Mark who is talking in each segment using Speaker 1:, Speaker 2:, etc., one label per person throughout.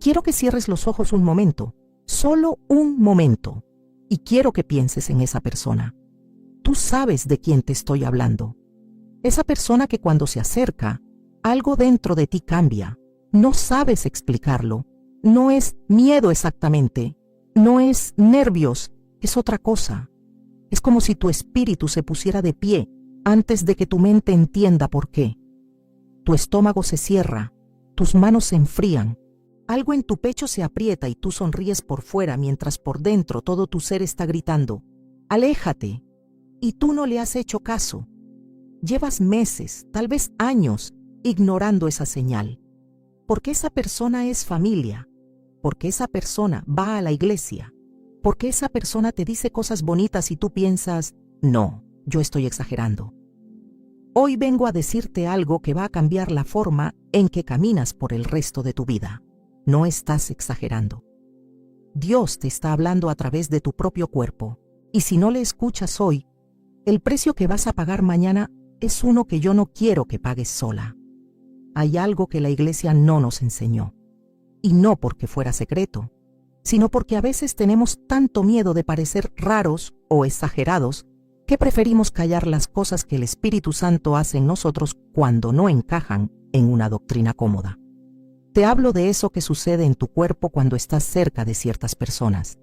Speaker 1: Quiero que cierres los ojos un momento, solo un momento, y quiero que pienses en esa persona. Tú sabes de quién te estoy hablando. Esa persona que cuando se acerca, algo dentro de ti cambia. No sabes explicarlo. No es miedo exactamente. No es nervios. Es otra cosa. Es como si tu espíritu se pusiera de pie antes de que tu mente entienda por qué. Tu estómago se cierra. Tus manos se enfrían. Algo en tu pecho se aprieta y tú sonríes por fuera mientras por dentro todo tu ser está gritando: ¡aléjate! Y tú no le has hecho caso. Llevas meses, tal vez años, ignorando esa señal. Porque esa persona es familia. Porque esa persona va a la iglesia. Porque esa persona te dice cosas bonitas y tú piensas: no, yo estoy exagerando. Hoy vengo a decirte algo que va a cambiar la forma en que caminas por el resto de tu vida. No estás exagerando. Dios te está hablando a través de tu propio cuerpo. Y si no le escuchas hoy, el precio que vas a pagar mañana es uno que yo no quiero que pagues sola. Hay algo que la iglesia no nos enseñó. Y no porque fuera secreto, sino porque a veces tenemos tanto miedo de parecer raros o exagerados que preferimos callar las cosas que el Espíritu Santo hace en nosotros cuando no encajan en una doctrina cómoda. Te hablo de eso que sucede en tu cuerpo cuando estás cerca de ciertas personas.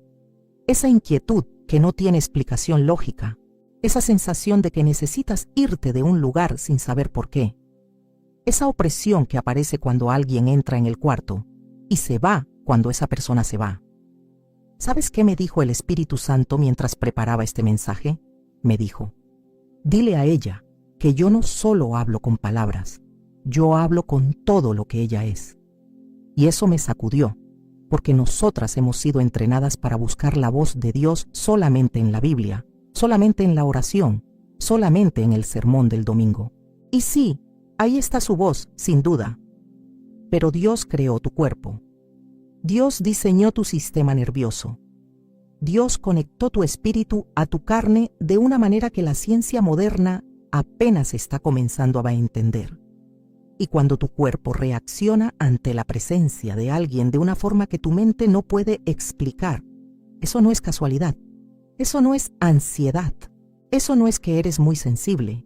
Speaker 1: Esa inquietud que no tiene explicación lógica. Esa sensación de que necesitas irte de un lugar sin saber por qué. Esa opresión que aparece cuando alguien entra en el cuarto y se va cuando esa persona se va. ¿Sabes qué me dijo el Espíritu Santo mientras preparaba este mensaje? Me dijo: dile a ella que yo no solo hablo con palabras, yo hablo con todo lo que ella es. Y eso me sacudió, porque nosotras hemos sido entrenadas para buscar la voz de Dios solamente en la Biblia, solamente en la oración, solamente en el sermón del domingo. Y sí, ahí está su voz, sin duda. Pero Dios creó tu cuerpo. Dios diseñó tu sistema nervioso. Dios conectó tu espíritu a tu carne de una manera que la ciencia moderna apenas está comenzando a entender. Y cuando tu cuerpo reacciona ante la presencia de alguien de una forma que tu mente no puede explicar, eso no es casualidad, eso no es ansiedad, eso no es que eres muy sensible,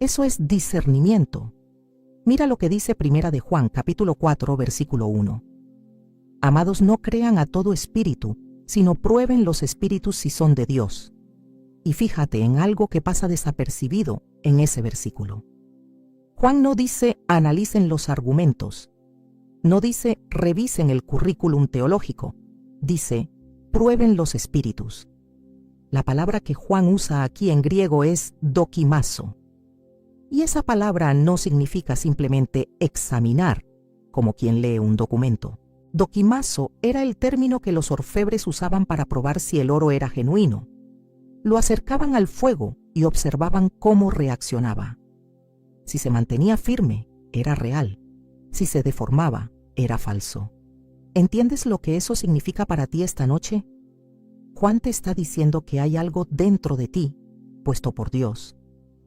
Speaker 1: eso es discernimiento. Mira lo que dice Primera de Juan, capítulo 4, versículo 1. Amados, no crean a todo espíritu, sino prueben los espíritus si son de Dios. Y fíjate en algo que pasa desapercibido en ese versículo. Juan no dice analicen los argumentos, no dice revisen el currículum teológico, dice prueben los espíritus. La palabra que Juan usa aquí en griego es dokimazo. Y esa palabra no significa simplemente examinar, como quien lee un documento. Dokimazo era el término que los orfebres usaban para probar si el oro era genuino. Lo acercaban al fuego y observaban cómo reaccionaba. Si se mantenía firme, era real. Si se deformaba, era falso. ¿Entiendes lo que eso significa para ti esta noche? Juan te está diciendo que hay algo dentro de ti, puesto por Dios,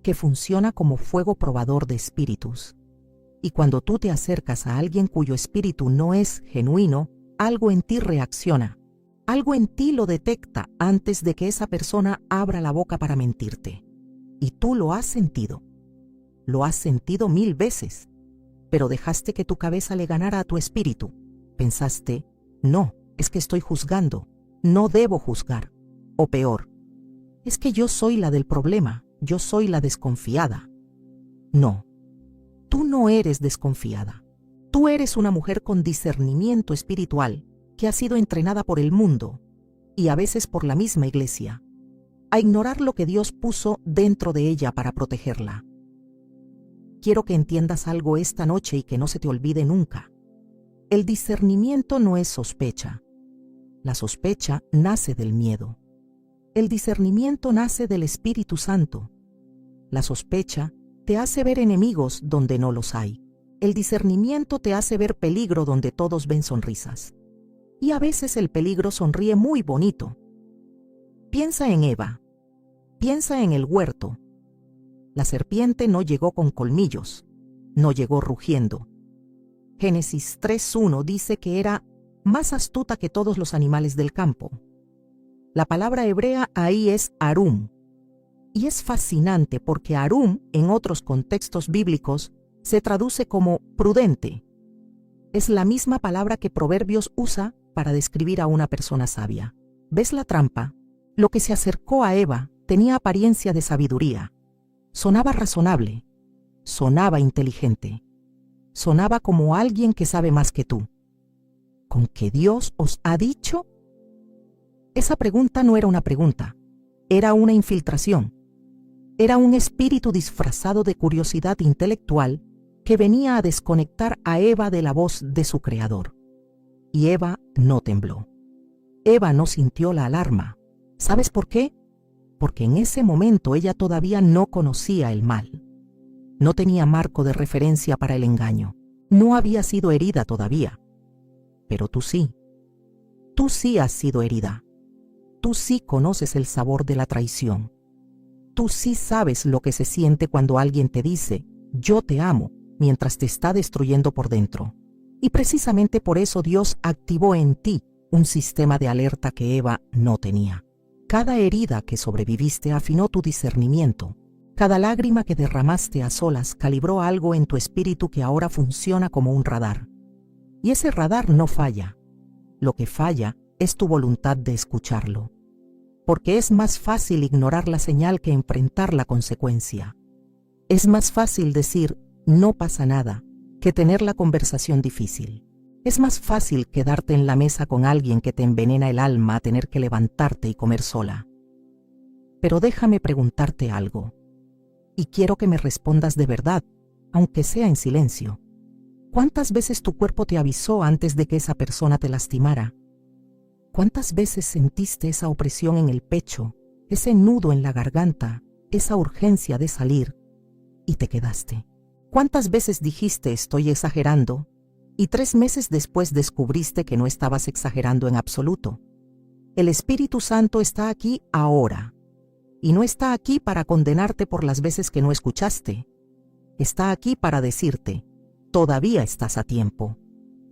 Speaker 1: que funciona como fuego probador de espíritus. Y cuando tú te acercas a alguien cuyo espíritu no es genuino, algo en ti reacciona. Algo en ti lo detecta antes de que esa persona abra la boca para mentirte. Y tú lo has sentido. Lo has sentido 1000 veces, pero dejaste que tu cabeza le ganara a tu espíritu. Pensaste: no, es que estoy juzgando, no debo juzgar. O peor, es que yo soy la del problema, yo soy la desconfiada. No, tú no eres desconfiada. Tú eres una mujer con discernimiento espiritual que ha sido entrenada por el mundo y a veces por la misma iglesia a ignorar lo que Dios puso dentro de ella para protegerla. Quiero que entiendas algo esta noche y que no se te olvide nunca. El discernimiento no es sospecha. La sospecha nace del miedo. El discernimiento nace del Espíritu Santo. La sospecha te hace ver enemigos donde no los hay. El discernimiento te hace ver peligro donde todos ven sonrisas. Y a veces el peligro sonríe muy bonito. Piensa en Eva. Piensa en el huerto. La serpiente no llegó con colmillos, no llegó rugiendo. Génesis 3:1 dice que era más astuta que todos los animales del campo. La palabra hebrea ahí es arum. Y es fascinante porque arum, en otros contextos bíblicos, se traduce como prudente. Es la misma palabra que Proverbios usa para describir a una persona sabia. ¿Ves la trampa? Lo que se acercó a Eva tenía apariencia de sabiduría. Sonaba razonable. Sonaba inteligente. Sonaba como alguien que sabe más que tú. ¿Con qué Dios os ha dicho? Esa pregunta no era una pregunta. Era una infiltración. Era un espíritu disfrazado de curiosidad intelectual que venía a desconectar a Eva de la voz de su creador. Y Eva no tembló. Eva no sintió la alarma. ¿Sabes por qué? Porque en ese momento ella todavía no conocía el mal. No tenía marco de referencia para el engaño. No había sido herida todavía. Pero tú sí. Tú sí has sido herida. Tú sí conoces el sabor de la traición. Tú sí sabes lo que se siente cuando alguien te dice, yo te amo, mientras te está destruyendo por dentro. Y precisamente por eso Dios activó en ti un sistema de alerta que Eva no tenía. Cada herida que sobreviviste afinó tu discernimiento. Cada lágrima que derramaste a solas calibró algo en tu espíritu que ahora funciona como un radar. Y ese radar no falla. Lo que falla es tu voluntad de escucharlo. Porque es más fácil ignorar la señal que enfrentar la consecuencia. Es más fácil decir, no pasa nada, que tener la conversación difícil. Es más fácil quedarte en la mesa con alguien que te envenena el alma a tener que levantarte y comer sola. Pero déjame preguntarte algo. Y quiero que me respondas de verdad, aunque sea en silencio. ¿Cuántas veces tu cuerpo te avisó antes de que esa persona te lastimara? ¿Cuántas veces sentiste esa opresión en el pecho, ese nudo en la garganta, esa urgencia de salir, y te quedaste? ¿Cuántas veces dijiste estoy exagerando, y 3 meses después descubriste que no estabas exagerando en absoluto? El Espíritu Santo está aquí ahora, y no está aquí para condenarte por las veces que no escuchaste. Está aquí para decirte, todavía estás a tiempo.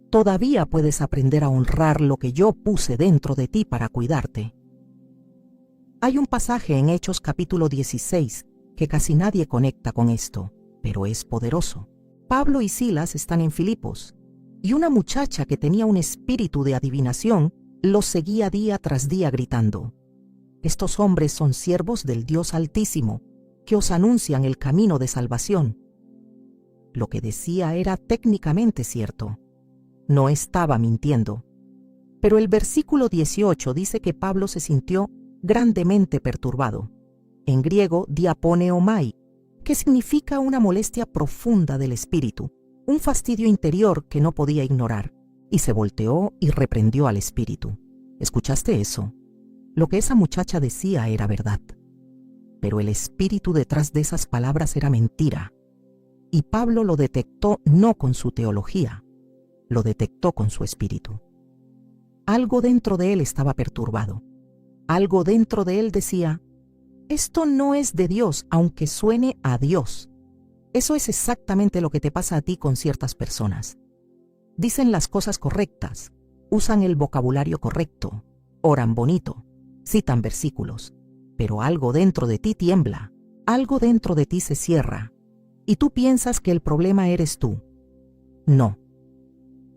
Speaker 1: Todavía puedes aprender a honrar lo que yo puse dentro de ti para cuidarte. Hay un pasaje en Hechos capítulo 16 que casi nadie conecta con esto, pero es poderoso. Pablo y Silas están en Filipos, y una muchacha que tenía un espíritu de adivinación los seguía día tras día gritando: estos hombres son siervos del Dios Altísimo, que os anuncian el camino de salvación. Lo que decía era técnicamente cierto. No estaba mintiendo. Pero el versículo 18 dice que Pablo se sintió grandemente perturbado. En griego, diaponeomai, que significa una molestia profunda del espíritu, un fastidio interior que no podía ignorar, y se volteó y reprendió al espíritu. ¿Escuchaste eso? Lo que esa muchacha decía era verdad. Pero el espíritu detrás de esas palabras era mentira. Y Pablo lo detectó no con su teología, lo detectó con su espíritu. Algo dentro de él estaba perturbado. Algo dentro de él decía, esto no es de Dios, aunque suene a Dios. Eso es exactamente lo que te pasa a ti con ciertas personas. Dicen las cosas correctas, usan el vocabulario correcto, oran bonito, citan versículos, pero algo dentro de ti tiembla, algo dentro de ti se cierra, y tú piensas que el problema eres tú. No.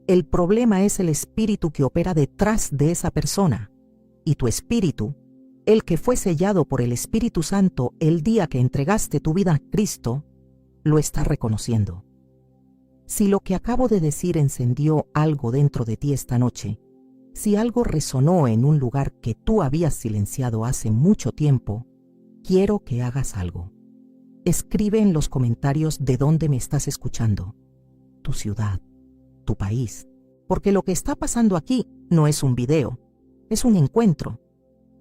Speaker 1: El problema es el espíritu que opera detrás de esa persona, y tu espíritu, el que fue sellado por el Espíritu Santo el día que entregaste tu vida a Cristo, lo está reconociendo. Si lo que acabo de decir encendió algo dentro de ti esta noche, si algo resonó en un lugar que tú habías silenciado hace mucho tiempo, quiero que hagas algo. Escribe en los comentarios de dónde me estás escuchando, tu ciudad, tu país, porque lo que está pasando aquí no es un video, es un encuentro.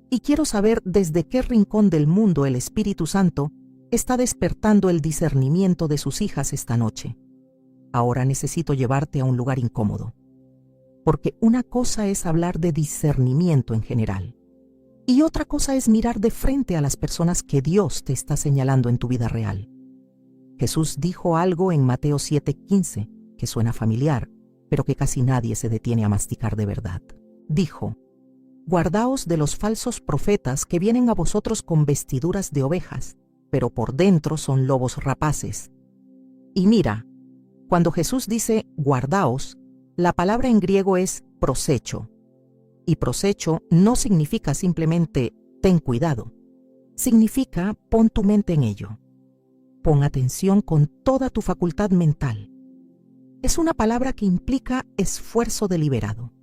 Speaker 1: Y quiero saber desde qué rincón del mundo el Espíritu Santo está despertando el discernimiento de sus hijas esta noche. Ahora necesito llevarte a un lugar incómodo, porque una cosa es hablar de discernimiento en general, y otra cosa es mirar de frente a las personas que Dios te está señalando en tu vida real. Jesús dijo algo en Mateo 7:15 que suena familiar, pero que casi nadie se detiene a masticar de verdad. Dijo: guardaos de los falsos profetas que vienen a vosotros con vestiduras de ovejas, pero por dentro son lobos rapaces. Y mira, cuando Jesús dice guardaos, la palabra en griego es prosecho. Y prosecho no significa simplemente ten cuidado. Significa pon tu mente en ello. Pon atención con toda tu facultad mental. Es una palabra que implica esfuerzo deliberado.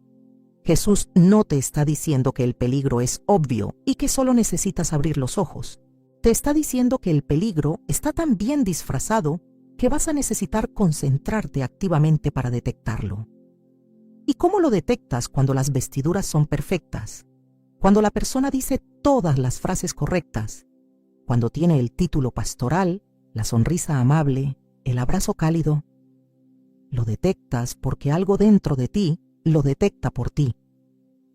Speaker 1: Jesús no te está diciendo que el peligro es obvio y que solo necesitas abrir los ojos. Te está diciendo que el peligro está tan bien disfrazado que vas a necesitar concentrarte activamente para detectarlo. ¿Y cómo lo detectas cuando las vestiduras son perfectas? Cuando la persona dice todas las frases correctas, cuando tiene el título pastoral, la sonrisa amable, el abrazo cálido. Lo detectas porque algo dentro de ti lo detecta por ti.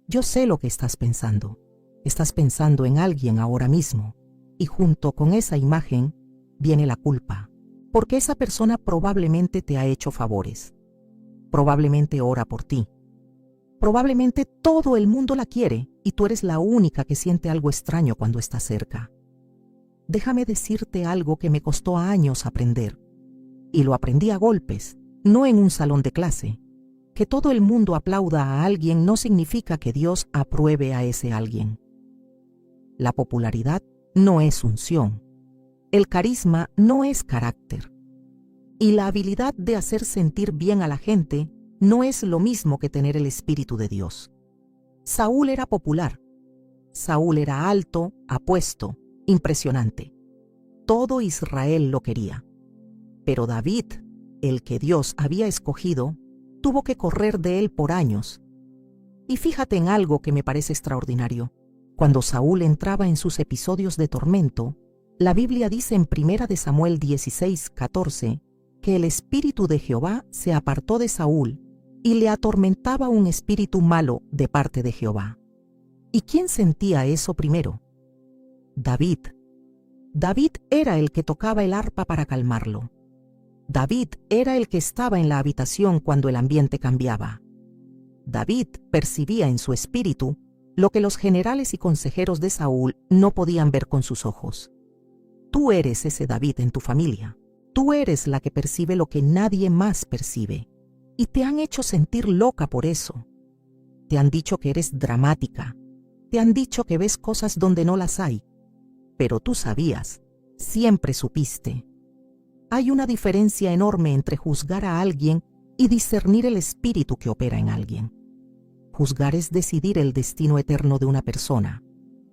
Speaker 1: Yo sé lo que estás pensando. Estás pensando en alguien ahora mismo, y junto con esa imagen viene la culpa, porque esa persona probablemente te ha hecho favores. Probablemente ora por ti. Probablemente todo el mundo la quiere y tú eres la única que siente algo extraño cuando está cerca. Déjame decirte algo que me costó años aprender. Y lo aprendí a golpes, no en un salón de clase. Que todo el mundo aplauda a alguien no significa que Dios apruebe a ese alguien. La popularidad no es unción. El carisma no es carácter. Y la habilidad de hacer sentir bien a la gente no es lo mismo que tener el Espíritu de Dios. Saúl era popular. Saúl era alto, apuesto, impresionante. Todo Israel lo quería. Pero David, el que Dios había escogido, tuvo que correr de él por años. Y fíjate en algo que me parece extraordinario. Cuando Saúl entraba en sus episodios de tormento, la Biblia dice en 1 Samuel 16:14 que el espíritu de Jehová se apartó de Saúl y le atormentaba un espíritu malo de parte de Jehová. ¿Y quién sentía eso primero? David. David era el que tocaba el arpa para calmarlo. David era el que estaba en la habitación cuando el ambiente cambiaba. David percibía en su espíritu lo que los generales y consejeros de Saúl no podían ver con sus ojos. Tú eres ese David en tu familia. Tú eres la que percibe lo que nadie más percibe. Y te han hecho sentir loca por eso. Te han dicho que eres dramática. Te han dicho que ves cosas donde no las hay. Pero tú sabías, siempre supiste. Hay una diferencia enorme entre juzgar a alguien y discernir el espíritu que opera en alguien. Juzgar es decidir el destino eterno de una persona,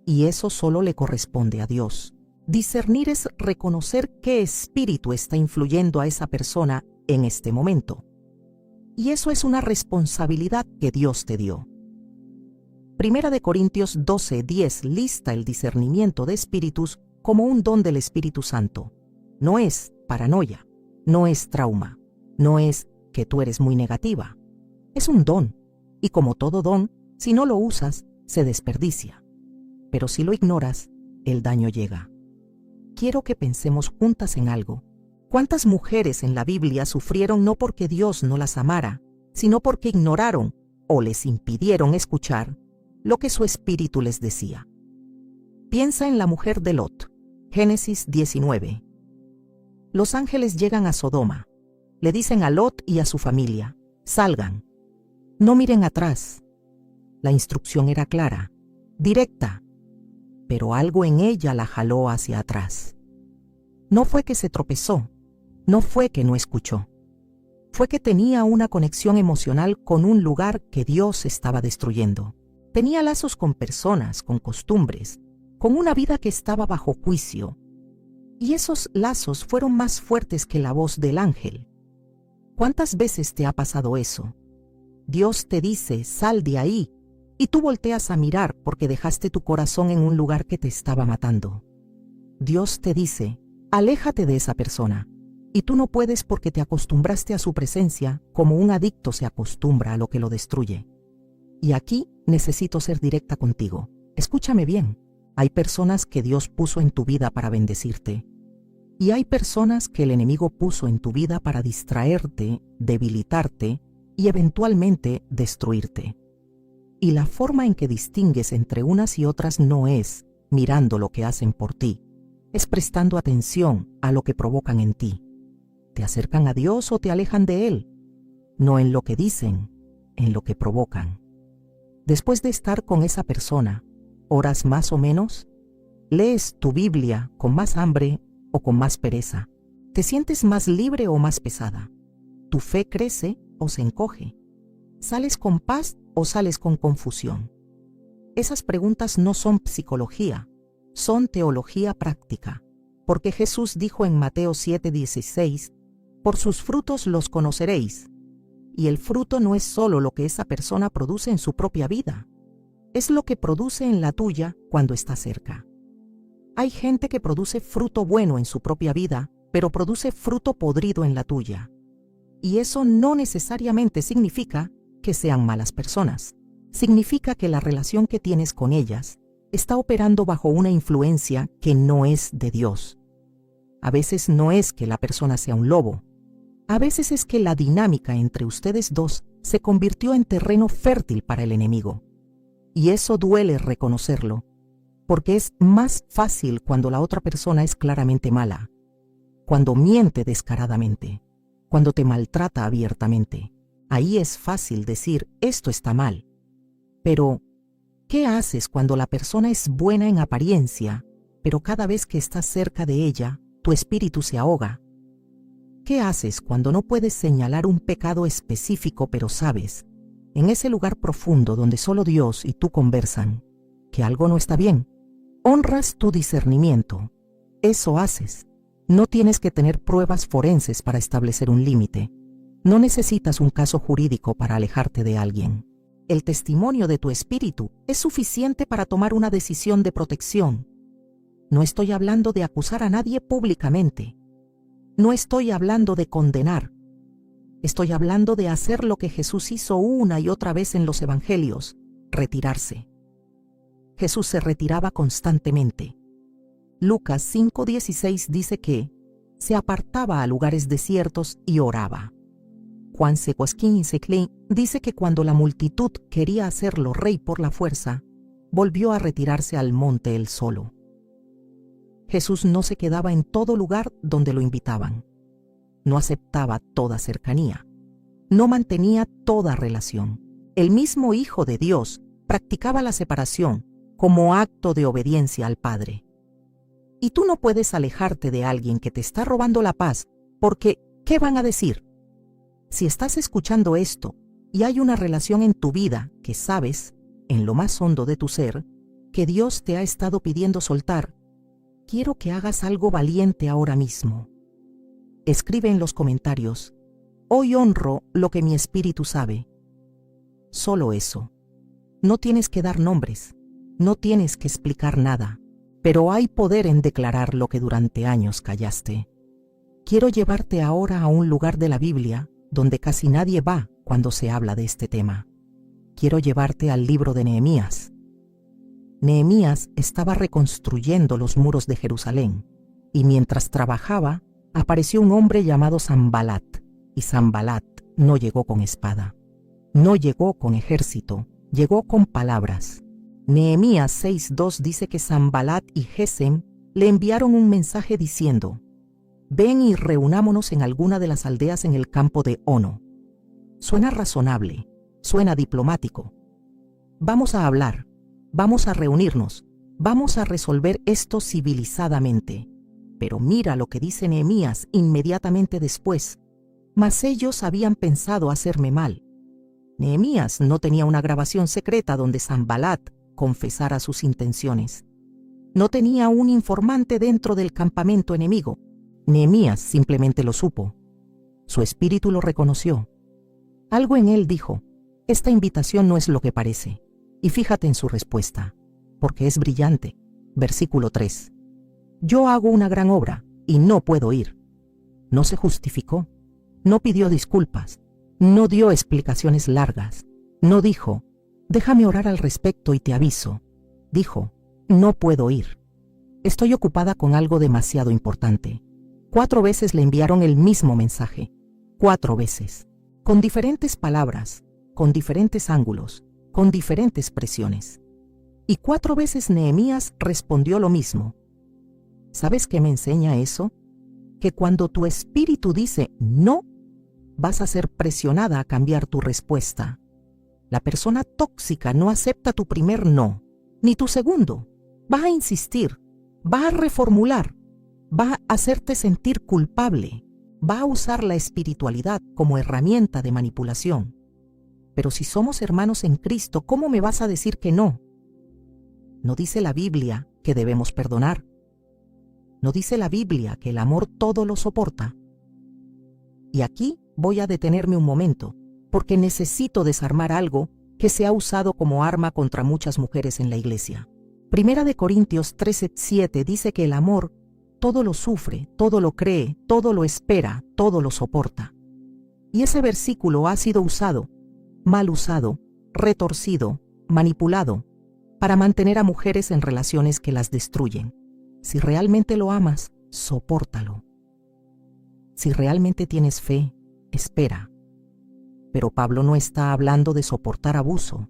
Speaker 1: y eso solo le corresponde a Dios. Discernir es reconocer qué espíritu está influyendo a esa persona en este momento. Y eso es una responsabilidad que Dios te dio. 1 Corintios 12:10 lista el discernimiento de espíritus como un don del Espíritu Santo. No es paranoia, no es trauma, no es que tú eres muy negativa. Es un don, y como todo don, si no lo usas, se desperdicia. Pero si lo ignoras, el daño llega. Quiero que pensemos juntas en algo. ¿Cuántas mujeres en la Biblia sufrieron no porque Dios no las amara, sino porque ignoraron o les impidieron escuchar lo que su espíritu les decía? Piensa en la mujer de Lot, Génesis 19. Los ángeles llegan a Sodoma. Le dicen a Lot y a su familia: salgan. No miren atrás. La instrucción era clara, directa, pero algo en ella la jaló hacia atrás. No fue que se tropezó, no fue que no escuchó. Fue que tenía una conexión emocional con un lugar que Dios estaba destruyendo. Tenía lazos con personas, con costumbres, con una vida que estaba bajo juicio. Y esos lazos fueron más fuertes que la voz del ángel. ¿Cuántas veces te ha pasado eso? Dios te dice, sal de ahí, y tú volteas a mirar porque dejaste tu corazón en un lugar que te estaba matando. Dios te dice, aléjate de esa persona, y tú no puedes porque te acostumbraste a su presencia como un adicto se acostumbra a lo que lo destruye. Y aquí necesito ser directa contigo. Escúchame bien. Hay personas que Dios puso en tu vida para bendecirte. Y hay personas que el enemigo puso en tu vida para distraerte, debilitarte y eventualmente destruirte. Y la forma en que distingues entre unas y otras no es mirando lo que hacen por ti, es prestando atención a lo que provocan en ti. ¿Te acercan a Dios o te alejan de Él? No en lo que dicen, en lo que provocan. Después de estar con esa persona, ¿oras más o menos? ¿Lees tu Biblia con más hambre o con más pereza? ¿Te sientes más libre o más pesada? ¿Tu fe crece o se encoge? ¿Sales con paz o sales con confusión? Esas preguntas no son psicología, son teología práctica, porque Jesús dijo en Mateo 7:16, por sus frutos los conoceréis. Y el fruto no es solo lo que esa persona produce en su propia vida, es lo que produce en la tuya cuando está cerca. Hay gente que produce fruto bueno en su propia vida, pero produce fruto podrido en la tuya. Y eso no necesariamente significa que sean malas personas. Significa que la relación que tienes con ellas está operando bajo una influencia que no es de Dios. A veces no es que la persona sea un lobo. A veces es que la dinámica entre ustedes dos se convirtió en terreno fértil para el enemigo. Y eso duele reconocerlo, porque es más fácil cuando la otra persona es claramente mala, cuando miente descaradamente, cuando te maltrata abiertamente. Ahí es fácil decir, esto está mal. Pero, ¿qué haces cuando la persona es buena en apariencia, pero cada vez que estás cerca de ella, tu espíritu se ahoga? ¿Qué haces cuando no puedes señalar un pecado específico, pero sabes, en ese lugar profundo donde solo Dios y tú conversan, que algo no está bien? Honras tu discernimiento. Eso haces. No tienes que tener pruebas forenses para establecer un límite. No necesitas un caso jurídico para alejarte de alguien. El testimonio de tu espíritu es suficiente para tomar una decisión de protección. No estoy hablando de acusar a nadie públicamente. No estoy hablando de condenar. Estoy hablando de hacer lo que Jesús hizo una y otra vez en los evangelios, retirarse. Jesús se retiraba constantemente. Lucas 5:16 dice que se apartaba a lugares desiertos y oraba. Juan 6:15 dice que cuando la multitud quería hacerlo rey por la fuerza, volvió a retirarse al monte él solo. Jesús no se quedaba en todo lugar donde lo invitaban. No aceptaba toda cercanía. No mantenía toda relación. El mismo Hijo de Dios practicaba la separación como acto de obediencia al Padre. Y tú no puedes alejarte de alguien que te está robando la paz, porque ¿qué van a decir? Si estás escuchando esto y hay una relación en tu vida que sabes, en lo más hondo de tu ser, que Dios te ha estado pidiendo soltar, quiero que hagas algo valiente ahora mismo. Escribe en los comentarios, hoy honro lo que mi espíritu sabe. Solo eso. No tienes que dar nombres, no tienes que explicar nada, pero hay poder en declarar lo que durante años callaste. Quiero llevarte ahora a un lugar de la Biblia donde casi nadie va cuando se habla de este tema. Quiero llevarte al libro de Nehemías. Nehemías estaba reconstruyendo los muros de Jerusalén, y mientras trabajaba, apareció un hombre llamado Sanbalat, y Sanbalat no llegó con espada, no llegó con ejército, llegó con palabras. Nehemías 6:2 dice que Sanbalat y Gesem le enviaron un mensaje diciendo, ven y reunámonos en alguna de las aldeas en el campo de Ono. Suena razonable, suena diplomático. Vamos a hablar, vamos a reunirnos, vamos a resolver esto civilizadamente. Pero mira lo que dice Nehemías inmediatamente después. Mas ellos habían pensado hacerme mal. Nehemías no tenía una grabación secreta donde Sanbalat confesara sus intenciones. No tenía un informante dentro del campamento enemigo. Nehemías simplemente lo supo. Su espíritu lo reconoció. Algo en él dijo, esta invitación no es lo que parece. Y fíjate en su respuesta, porque es brillante. Versículo 3. Yo hago una gran obra y no puedo ir. No se justificó, no pidió disculpas, no dio explicaciones largas, no dijo, déjame orar al respecto y te aviso. Dijo, no puedo ir. Estoy ocupada con algo demasiado importante. 4 veces le enviaron el mismo mensaje. 4 veces. con diferentes palabras, con diferentes ángulos, con diferentes presiones. Y 4 veces Nehemías respondió lo mismo. ¿Sabes qué me enseña eso? Que cuando tu espíritu dice no, vas a ser presionada a cambiar tu respuesta. La persona tóxica no acepta tu primer no, ni tu segundo. Va a insistir, va a reformular, va a hacerte sentir culpable, va a usar la espiritualidad como herramienta de manipulación. Pero si somos hermanos en Cristo, ¿cómo me vas a decir que no? ¿No dice la Biblia que debemos perdonar? ¿No dice la Biblia que el amor todo lo soporta? Y aquí voy a detenerme un momento, porque necesito desarmar algo que se ha usado como arma contra muchas mujeres en la iglesia. Primera de Corintios 13:7 dice que el amor todo lo sufre, todo lo cree, todo lo espera, todo lo soporta. Y ese versículo ha sido usado, mal usado, retorcido, manipulado, para mantener a mujeres en relaciones que las destruyen. Si realmente lo amas, sopórtalo. Si realmente tienes fe, espera. Pero Pablo no está hablando de soportar abuso.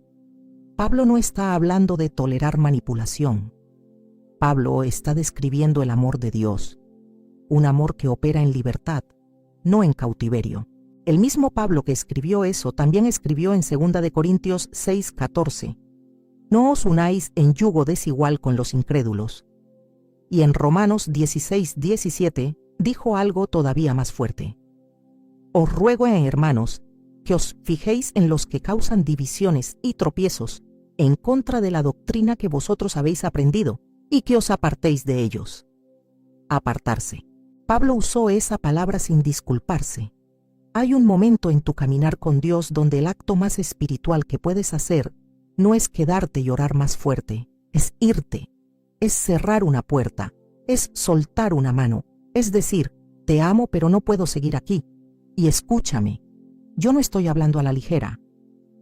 Speaker 1: Pablo no está hablando de tolerar manipulación. Pablo está describiendo el amor de Dios, un amor que opera en libertad, no en cautiverio. El mismo Pablo que escribió eso también escribió en 2 de Corintios 6:14. No os unáis en yugo desigual con los incrédulos. Y en Romanos 16:17 dijo algo todavía más fuerte. Os ruego, hermanos, que os fijéis en los que causan divisiones y tropiezos en contra de la doctrina que vosotros habéis aprendido, y que os apartéis de ellos. Apartarse. Pablo usó esa palabra sin disculparse. Hay un momento en tu caminar con Dios donde el acto más espiritual que puedes hacer no es quedarte y orar más fuerte, es irte, es cerrar una puerta, es soltar una mano, es decir, te amo pero no puedo seguir aquí. Y escúchame, yo no estoy hablando a la ligera.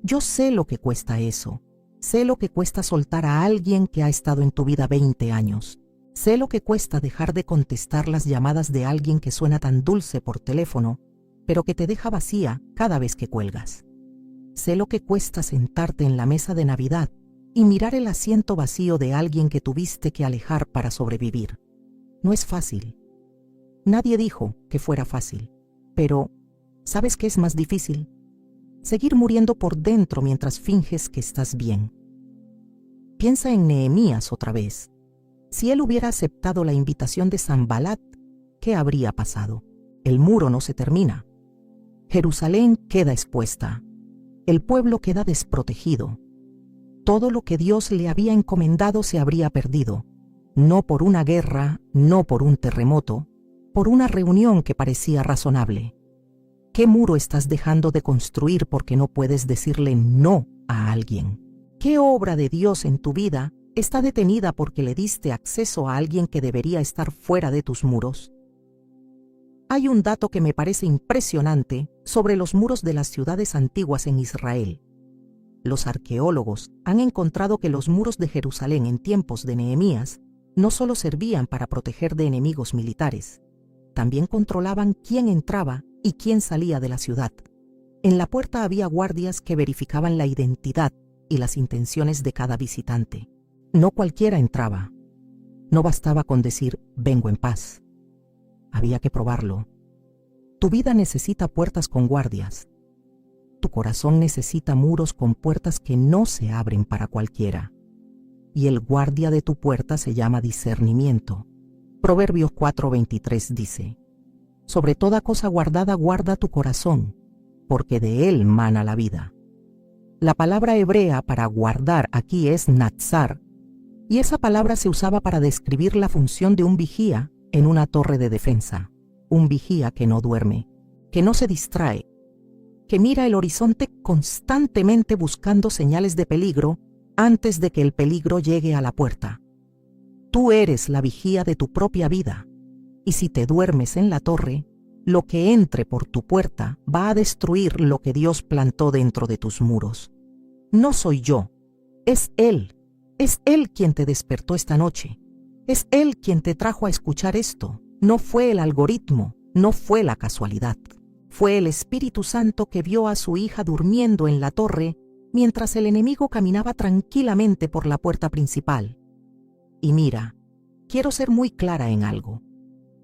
Speaker 1: Yo sé lo que cuesta eso. Sé lo que cuesta soltar a alguien que ha estado en tu vida 20 años. Sé lo que cuesta dejar de contestar las llamadas de alguien que suena tan dulce por teléfono, pero que te deja vacía cada vez que cuelgas. Sé lo que cuesta sentarte en la mesa de Navidad y mirar el asiento vacío de alguien que tuviste que alejar para sobrevivir. No es fácil. Nadie dijo que fuera fácil, pero ¿sabes qué es más difícil? Seguir muriendo por dentro mientras finges que estás bien. Piensa en Nehemías otra vez. Si él hubiera aceptado la invitación de Sanbalat, ¿qué habría pasado? El muro no se termina. Jerusalén queda expuesta. El pueblo queda desprotegido. Todo lo que Dios le había encomendado se habría perdido. No por una guerra, no por un terremoto, por una reunión que parecía razonable. ¿Qué muro estás dejando de construir porque no puedes decirle no a alguien? ¿Qué obra de Dios en tu vida está detenida porque le diste acceso a alguien que debería estar fuera de tus muros? Hay un dato que me parece impresionante sobre los muros de las ciudades antiguas en Israel. Los arqueólogos han encontrado que los muros de Jerusalén en tiempos de Nehemías no solo servían para proteger de enemigos militares, también controlaban quién entraba y quién salía de la ciudad. En la puerta había guardias que verificaban la identidad y las intenciones de cada visitante. No cualquiera entraba. No bastaba con decir, vengo en paz. Había que probarlo. Tu vida necesita puertas con guardias. Tu corazón necesita muros con puertas que no se abren para cualquiera. Y el guardia de tu puerta se llama discernimiento. Proverbios 4:23 dice, sobre toda cosa guardada guarda tu corazón, porque de él mana la vida. La palabra hebrea para guardar aquí es natzar, y esa palabra se usaba para describir la función de un vigía en una torre de defensa. Un vigía que no duerme, que no se distrae, que mira el horizonte constantemente buscando señales de peligro antes de que el peligro llegue a la puerta. Tú eres la vigía de tu propia vida, y si te duermes en la torre, lo que entre por tu puerta va a destruir lo que Dios plantó dentro de tus muros. No soy yo, es Él quien te despertó esta noche, es Él quien te trajo a escuchar esto, no fue el algoritmo, no fue la casualidad. Fue el Espíritu Santo que vio a su hija durmiendo en la torre mientras el enemigo caminaba tranquilamente por la puerta principal. Y mira, quiero ser muy clara en algo.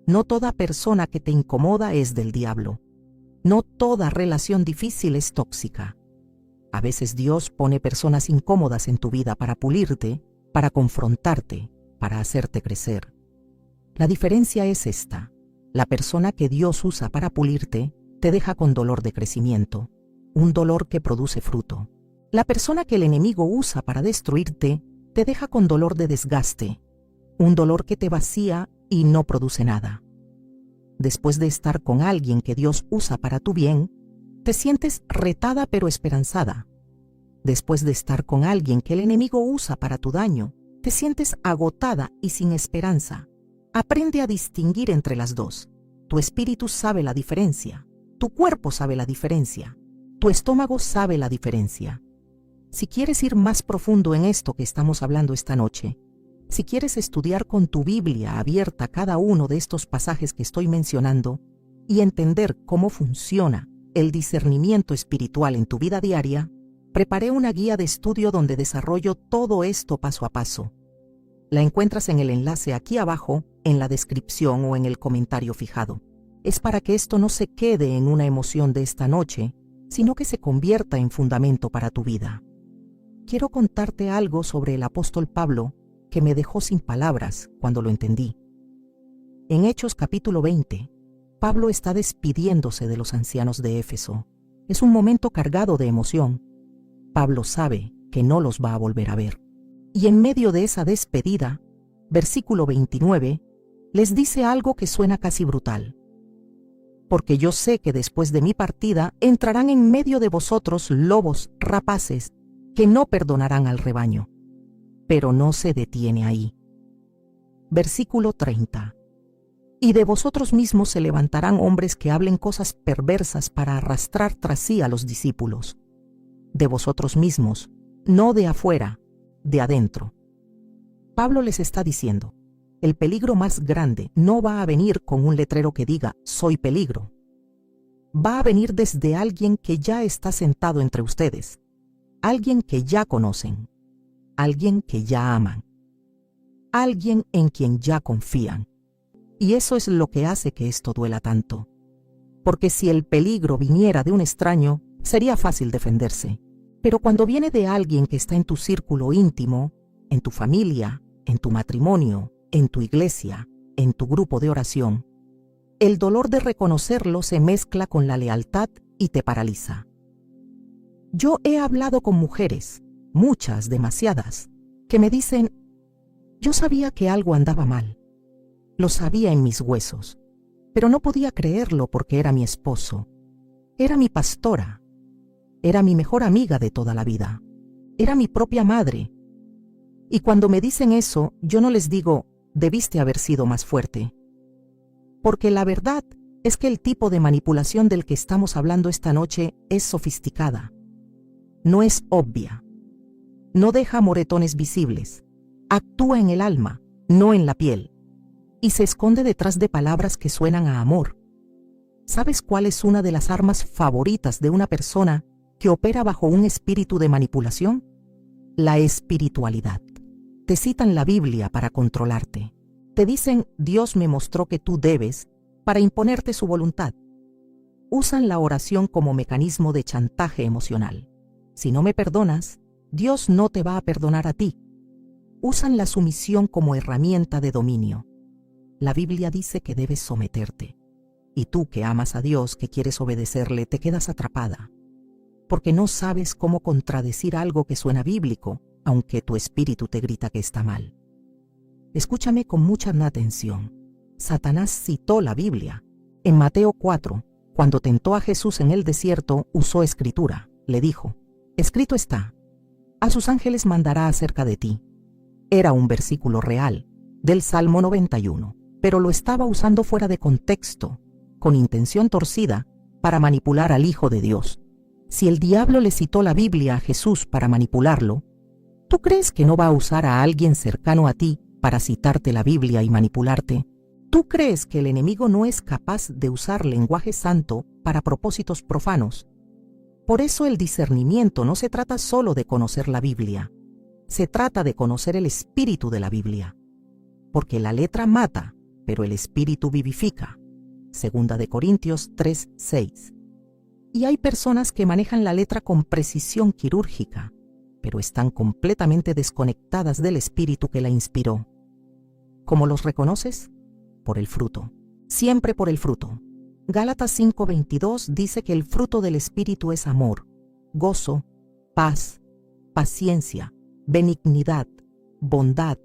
Speaker 1: No toda persona que te incomoda es del diablo. No toda relación difícil es tóxica. A veces Dios pone personas incómodas en tu vida para pulirte, para confrontarte, para hacerte crecer. La diferencia es esta. La persona que Dios usa para pulirte te deja con dolor de crecimiento, un dolor que produce fruto. La persona que el enemigo usa para destruirte te deja con dolor de desgaste, un dolor que te vacía y no produce nada. Después de estar con alguien que Dios usa para tu bien, te sientes retada pero esperanzada. Después de estar con alguien que el enemigo usa para tu daño, te sientes agotada y sin esperanza. Aprende a distinguir entre las dos. Tu espíritu sabe la diferencia. Tu cuerpo sabe la diferencia. Tu estómago sabe la diferencia. Si quieres ir más profundo en esto que estamos hablando esta noche, si quieres estudiar con tu Biblia abierta cada uno de estos pasajes que estoy mencionando y entender cómo funciona el discernimiento espiritual en tu vida diaria, preparé una guía de estudio donde desarrollo todo esto paso a paso. La encuentras en el enlace aquí abajo, en la descripción o en el comentario fijado. Es para que esto no se quede en una emoción de esta noche, sino que se convierta en fundamento para tu vida. Quiero contarte algo sobre el apóstol Pablo que me dejó sin palabras cuando lo entendí. En Hechos capítulo 20, Pablo está despidiéndose de los ancianos de Éfeso. Es un momento cargado de emoción. Pablo sabe que no los va a volver a ver. Y en medio de esa despedida, versículo 29, les dice algo que suena casi brutal. Porque yo sé que después de mi partida entrarán en medio de vosotros lobos rapaces que no perdonarán al rebaño. Pero no se detiene ahí. Versículo 30. Y de vosotros mismos se levantarán hombres que hablen cosas perversas para arrastrar tras sí a los discípulos. De vosotros mismos, no de afuera, de adentro. Pablo les está diciendo, el peligro más grande no va a venir con un letrero que diga, soy peligro. Va a venir desde alguien que ya está sentado entre ustedes, alguien que ya conocen, alguien que ya aman, alguien en quien ya confían. Y eso es lo que hace que esto duela tanto. Porque si el peligro viniera de un extraño, sería fácil defenderse. Pero cuando viene de alguien que está en tu círculo íntimo, en tu familia, en tu matrimonio, en tu iglesia, en tu grupo de oración, el dolor de reconocerlo se mezcla con la lealtad y te paraliza. Yo he hablado con mujeres, muchas, demasiadas, que me dicen, yo sabía que algo andaba mal, lo sabía en mis huesos, pero no podía creerlo porque era mi esposo, era mi pastora, era mi mejor amiga de toda la vida, era mi propia madre. Y cuando me dicen eso, yo no les digo, debiste haber sido más fuerte. Porque la verdad es que el tipo de manipulación del que estamos hablando esta noche es sofisticada. No es obvia. No deja moretones visibles. Actúa en el alma, no en la piel. Y se esconde detrás de palabras que suenan a amor. ¿Sabes cuál es una de las armas favoritas de una persona que opera bajo un espíritu de manipulación? La espiritualidad. Te citan la Biblia para controlarte. Te dicen, Dios me mostró que tú debes, para imponerte su voluntad. Usan la oración como mecanismo de chantaje emocional. Si no me perdonas, Dios no te va a perdonar a ti. Usan la sumisión como herramienta de dominio. La Biblia dice que debes someterte. Y tú que amas a Dios, que quieres obedecerle, te quedas atrapada. Porque no sabes cómo contradecir algo que suena bíblico, aunque tu espíritu te grita que está mal. Escúchame con mucha atención. Satanás citó la Biblia. En Mateo 4, cuando tentó a Jesús en el desierto, usó escritura. Le dijo, escrito está, a sus ángeles mandará acerca de ti. Era un versículo real, del Salmo 91, pero lo estaba usando fuera de contexto, con intención torcida, para manipular al Hijo de Dios. Si el diablo le citó la Biblia a Jesús para manipularlo, ¿tú crees que no va a usar a alguien cercano a ti para citarte la Biblia y manipularte? ¿Tú crees que el enemigo no es capaz de usar lenguaje santo para propósitos profanos? Por eso el discernimiento no se trata solo de conocer la Biblia, se trata de conocer el espíritu de la Biblia. Porque la letra mata, pero el espíritu vivifica. 2 Corintios 3:6. Y hay personas que manejan la letra con precisión quirúrgica, pero están completamente desconectadas del espíritu que la inspiró. ¿Cómo los reconoces? Por el fruto. Siempre por el fruto. Gálatas 5:22 dice que el fruto del espíritu es amor, gozo, paz, paciencia, benignidad, bondad,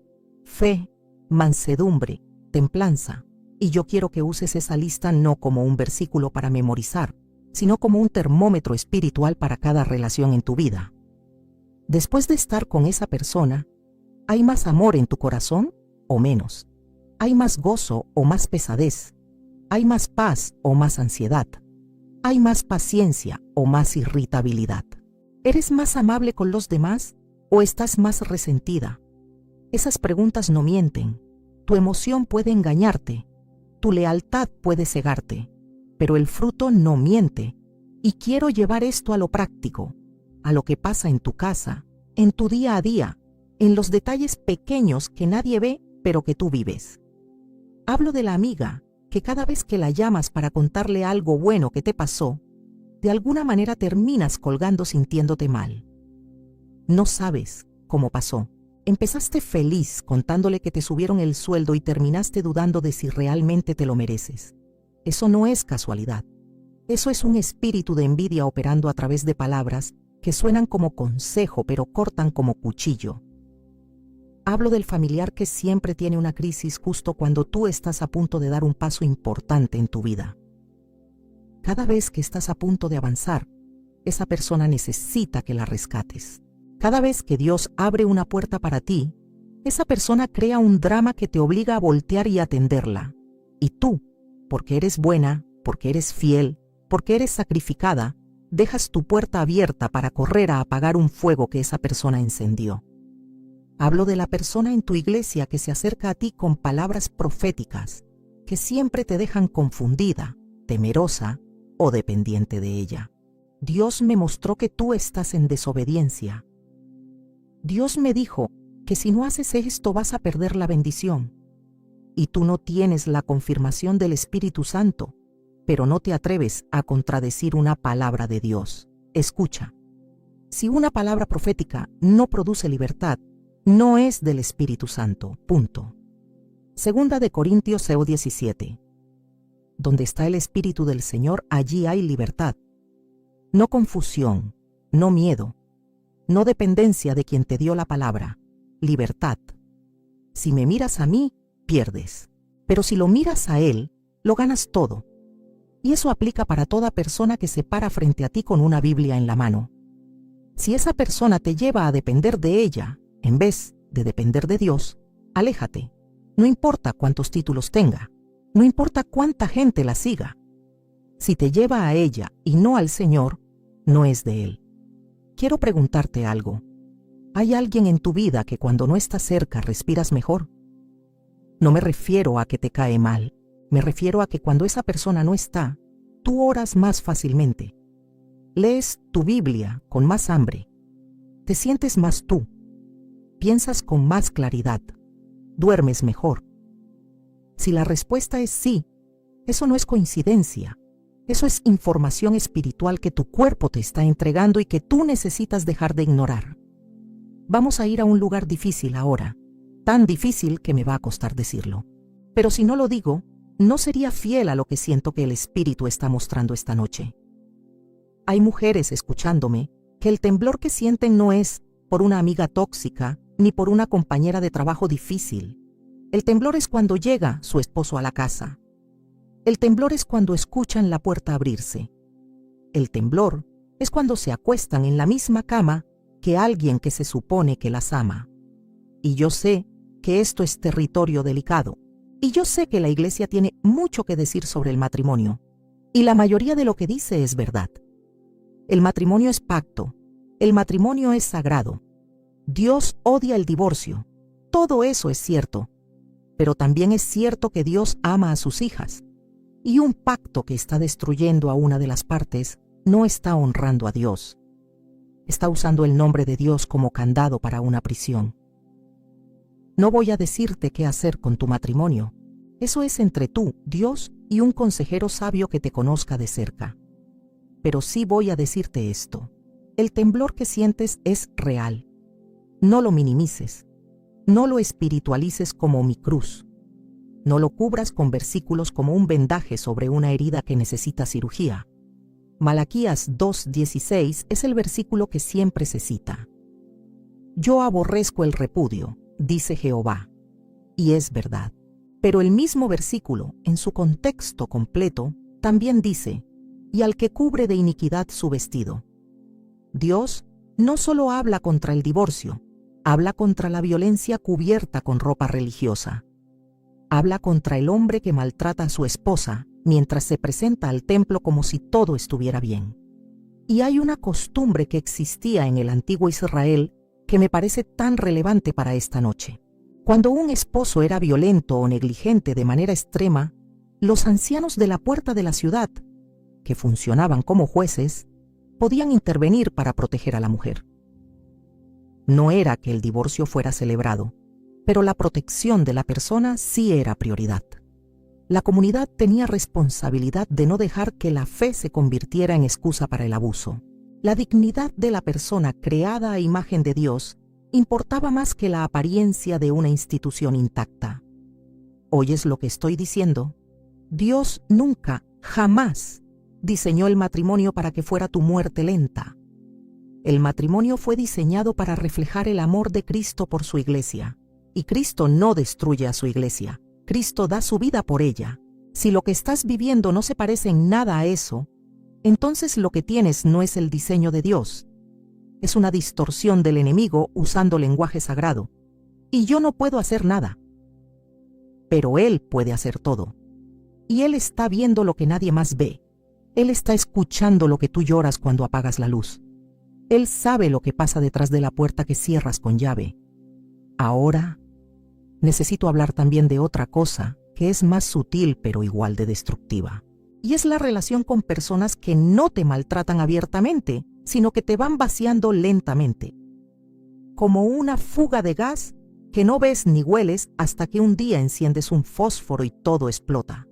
Speaker 1: fe, mansedumbre, templanza. Y yo quiero que uses esa lista no como un versículo para memorizar, sino como un termómetro espiritual para cada relación en tu vida. Después de estar con esa persona, ¿hay más amor en tu corazón o menos? ¿Hay más gozo o más pesadez? ¿Hay más paz o más ansiedad? ¿Hay más paciencia o más irritabilidad? ¿Eres más amable con los demás o estás más resentida? Esas preguntas no mienten. Tu emoción puede engañarte, tu lealtad puede cegarte, pero el fruto no miente. Y quiero llevar esto a lo práctico, a lo que pasa en tu casa, en tu día a día, en los detalles pequeños que nadie ve, pero que tú vives. Hablo de la amiga que cada vez que la llamas para contarle algo bueno que te pasó, de alguna manera terminas colgando sintiéndote mal. No sabes cómo pasó. Empezaste feliz contándole que te subieron el sueldo y terminaste dudando de si realmente te lo mereces. Eso no es casualidad. Eso es un espíritu de envidia operando a través de palabras que suenan como consejo pero cortan como cuchillo. Hablo del familiar que siempre tiene una crisis justo cuando tú estás a punto de dar un paso importante en tu vida. Cada vez que estás a punto de avanzar, esa persona necesita que la rescates. Cada vez que Dios abre una puerta para ti, esa persona crea un drama que te obliga a voltear y atenderla. Y tú, porque eres buena, porque eres fiel, porque eres sacrificada, dejas tu puerta abierta para correr a apagar un fuego que esa persona encendió. Hablo de la persona en tu iglesia que se acerca a ti con palabras proféticas, que siempre te dejan confundida, temerosa o dependiente de ella. Dios me mostró que tú estás en desobediencia. Dios me dijo que si no haces esto vas a perder la bendición. Y tú no tienes la confirmación del Espíritu Santo, pero no te atreves a contradecir una palabra de Dios. Escucha, si una palabra profética no produce libertad, no es del Espíritu Santo. Punto. 2 Corintios 17. Donde está el Espíritu del Señor, allí hay libertad. No confusión, no miedo, no dependencia de quien te dio la palabra. Libertad. Si me miras a mí, pierdes. Pero si lo miras a Él, lo ganas todo. Y eso aplica para toda persona que se para frente a ti con una Biblia en la mano. Si esa persona te lleva a depender de ella, en vez de depender de Dios, aléjate. No importa cuántos títulos tenga, no importa cuánta gente la siga. Si te lleva a ella y no al Señor, no es de Él. Quiero preguntarte algo. ¿Hay alguien en tu vida que cuando no está cerca respiras mejor? No me refiero a que te cae mal, me refiero a que cuando esa persona no está, tú oras más fácilmente. Lees tu Biblia con más hambre. Te sientes más tú. Piensas con más claridad. Duermes mejor. Si la respuesta es sí, eso no es coincidencia. Eso es información espiritual que tu cuerpo te está entregando y que tú necesitas dejar de ignorar. Vamos a ir a un lugar difícil ahora, tan difícil que me va a costar decirlo. Pero si no lo digo, no sería fiel a lo que siento que el Espíritu está mostrando esta noche. Hay mujeres escuchándome que el temblor que sienten no es por una amiga tóxica ni por una compañera de trabajo difícil. El temblor es cuando llega su esposo a la casa. El temblor es cuando escuchan la puerta abrirse. El temblor es cuando se acuestan en la misma cama que alguien que se supone que las ama. Y yo sé que esto es territorio delicado. Y yo sé que la iglesia tiene mucho que decir sobre el matrimonio. Y la mayoría de lo que dice es verdad. El matrimonio es pacto. El matrimonio es sagrado. Dios odia el divorcio. Todo eso es cierto. Pero también es cierto que Dios ama a sus hijas, y un pacto que está destruyendo a una de las partes no está honrando a Dios. Está usando el nombre de Dios como candado para una prisión. No voy a decirte qué hacer con tu matrimonio. Eso es entre tú, Dios y un consejero sabio que te conozca de cerca. Pero sí voy a decirte esto. El temblor que sientes es real. No lo minimices. No lo espiritualices como mi cruz. No lo cubras con versículos como un vendaje sobre una herida que necesita cirugía. Malaquías 2:16 es el versículo que siempre se cita. Yo aborrezco el repudio, dice Jehová. Y es verdad. Pero el mismo versículo, en su contexto completo, también dice, y al que cubre de iniquidad su vestido. Dios no solo habla contra el divorcio, habla contra la violencia cubierta con ropa religiosa. Habla contra el hombre que maltrata a su esposa mientras se presenta al templo como si todo estuviera bien. Y hay una costumbre que existía en el antiguo Israel que me parece tan relevante para esta noche. Cuando un esposo era violento o negligente de manera extrema, los ancianos de la puerta de la ciudad, que funcionaban como jueces, podían intervenir para proteger a la mujer. No era que el divorcio fuera celebrado, pero la protección de la persona sí era prioridad. La comunidad tenía responsabilidad de no dejar que la fe se convirtiera en excusa para el abuso. La dignidad de la persona creada a imagen de Dios importaba más que la apariencia de una institución intacta. ¿Oyes lo que estoy diciendo? Dios nunca, jamás, diseñó el matrimonio para que fuera tu muerte lenta. El matrimonio fue diseñado para reflejar el amor de Cristo por su iglesia. Y Cristo no destruye a su iglesia. Cristo da su vida por ella. Si lo que estás viviendo no se parece en nada a eso, entonces lo que tienes no es el diseño de Dios. Es una distorsión del enemigo usando lenguaje sagrado. Y yo no puedo hacer nada. Pero Él puede hacer todo. Y Él está viendo lo que nadie más ve. Él está escuchando lo que tú lloras cuando apagas la luz. Él sabe lo que pasa detrás de la puerta que cierras con llave. Ahora, necesito hablar también de otra cosa que es más sutil pero igual de destructiva. Y es la relación con personas que no te maltratan abiertamente, sino que te van vaciando lentamente. Como una fuga de gas que no ves ni hueles hasta que un día enciendes un fósforo y todo explota.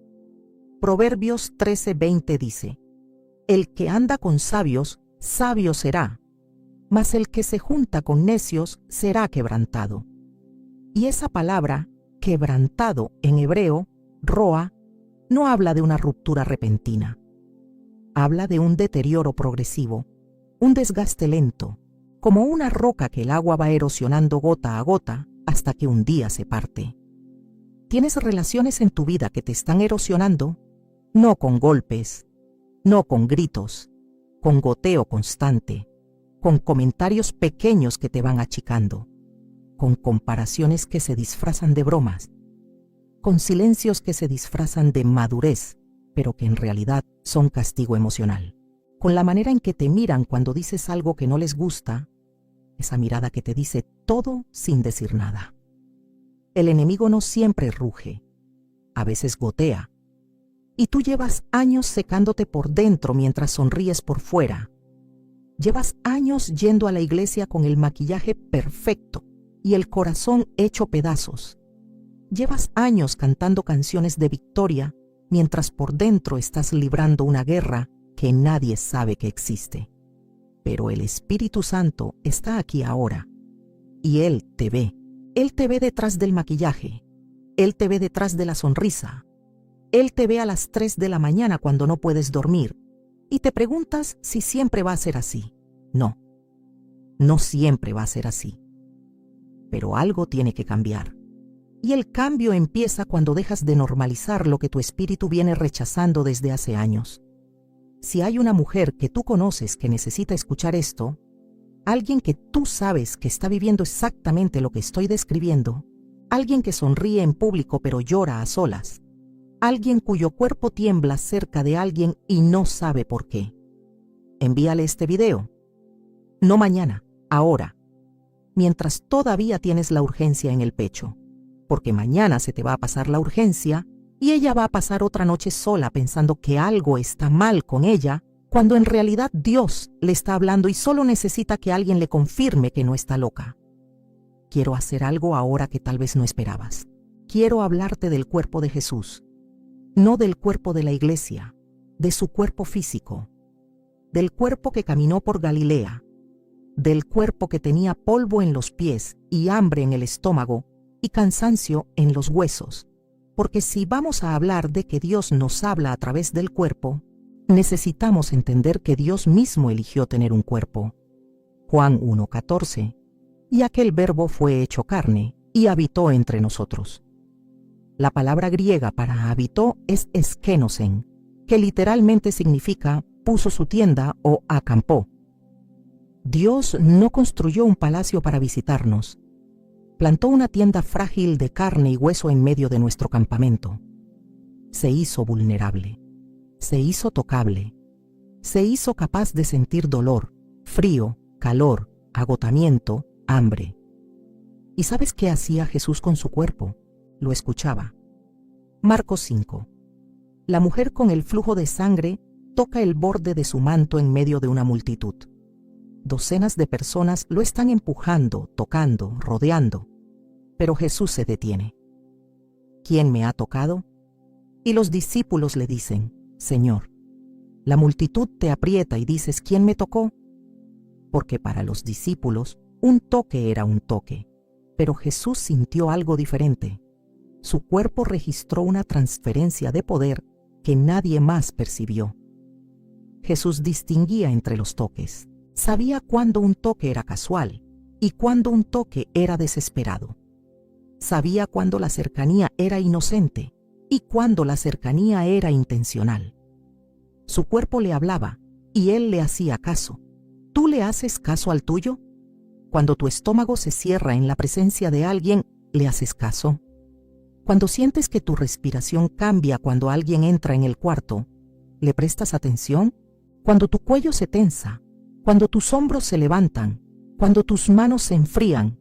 Speaker 1: Proverbios 13:20 dice, el que anda con sabios, sabio será, mas el que se junta con necios será quebrantado. Y esa palabra, quebrantado en hebreo, roa, no habla de una ruptura repentina. Habla de un deterioro progresivo, un desgaste lento, como una roca que el agua va erosionando gota a gota hasta que un día se parte. ¿Tienes relaciones en tu vida que te están erosionando? No con golpes, no con gritos, con goteo constante, con comentarios pequeños que te van achicando, con comparaciones que se disfrazan de bromas, con silencios que se disfrazan de madurez, pero que en realidad son castigo emocional, con la manera en que te miran cuando dices algo que no les gusta, esa mirada que te dice todo sin decir nada. El enemigo no siempre ruge, a veces gotea, y tú llevas años secándote por dentro mientras sonríes por fuera. Llevas años yendo a la iglesia con el maquillaje perfecto y el corazón hecho pedazos. Llevas años cantando canciones de victoria mientras por dentro estás librando una guerra que nadie sabe que existe. Pero el Espíritu Santo está aquí ahora y Él te ve. Él te ve detrás del maquillaje. Él te ve detrás de la sonrisa. Él te ve a las 3 de la mañana cuando no puedes dormir y te preguntas si siempre va a ser así. No, no siempre va a ser así. Pero algo tiene que cambiar. Y el cambio empieza cuando dejas de normalizar lo que tu espíritu viene rechazando desde hace años. Si hay una mujer que tú conoces que necesita escuchar esto, alguien que tú sabes que está viviendo exactamente lo que estoy describiendo, alguien que sonríe en público pero llora a solas, alguien cuyo cuerpo tiembla cerca de alguien y no sabe por qué, envíale este video. No mañana, ahora, mientras todavía tienes la urgencia en el pecho. porque mañana se te va a pasar la urgencia y ella va a pasar otra noche sola pensando que algo está mal con ella, cuando en realidad Dios le está hablando y solo necesita que alguien le confirme que no está loca. Quiero hacer algo ahora que tal vez no esperabas. Quiero hablarte del cuerpo de Jesús, no del cuerpo de la iglesia, de su cuerpo físico, del cuerpo que caminó por Galilea, del cuerpo que tenía polvo en los pies y hambre en el estómago y cansancio en los huesos. Porque si vamos a hablar de que Dios nos habla a través del cuerpo, necesitamos entender que Dios mismo eligió tener un cuerpo. Juan 1:14. Y aquel verbo fue hecho carne y habitó entre nosotros. La palabra griega para habitó es eskenosen, que literalmente significa puso su tienda o acampó. Dios no construyó un palacio para visitarnos. Plantó una tienda frágil de carne y hueso en medio de nuestro campamento. Se hizo vulnerable. Se hizo tocable. Se hizo capaz de sentir dolor, frío, calor, agotamiento, hambre. ¿Y sabes qué hacía Jesús con su cuerpo? Lo escuchaba. Marcos 5. La mujer con el flujo de sangre toca el borde de su manto en medio de una multitud. Docenas de personas lo están empujando, tocando, rodeando. Pero Jesús se detiene. ¿Quién me ha tocado? Y los discípulos le dicen, Señor. La multitud te aprieta y dices, ¿quién me tocó? Porque para los discípulos, un toque era un toque. Pero Jesús sintió algo diferente. Su cuerpo registró una transferencia de poder que nadie más percibió. Jesús distinguía entre los toques. Sabía cuándo un toque era casual y cuándo un toque era desesperado. Sabía cuándo la cercanía era inocente y cuándo la cercanía era intencional. Su cuerpo le hablaba y él le hacía caso. ¿Tú le haces caso al tuyo? Cuando tu estómago se cierra en la presencia de alguien, ¿le haces caso? Cuando sientes que tu respiración cambia cuando alguien entra en el cuarto, ¿le prestas atención? Cuando tu cuello se tensa, cuando tus hombros se levantan, cuando tus manos se enfrían,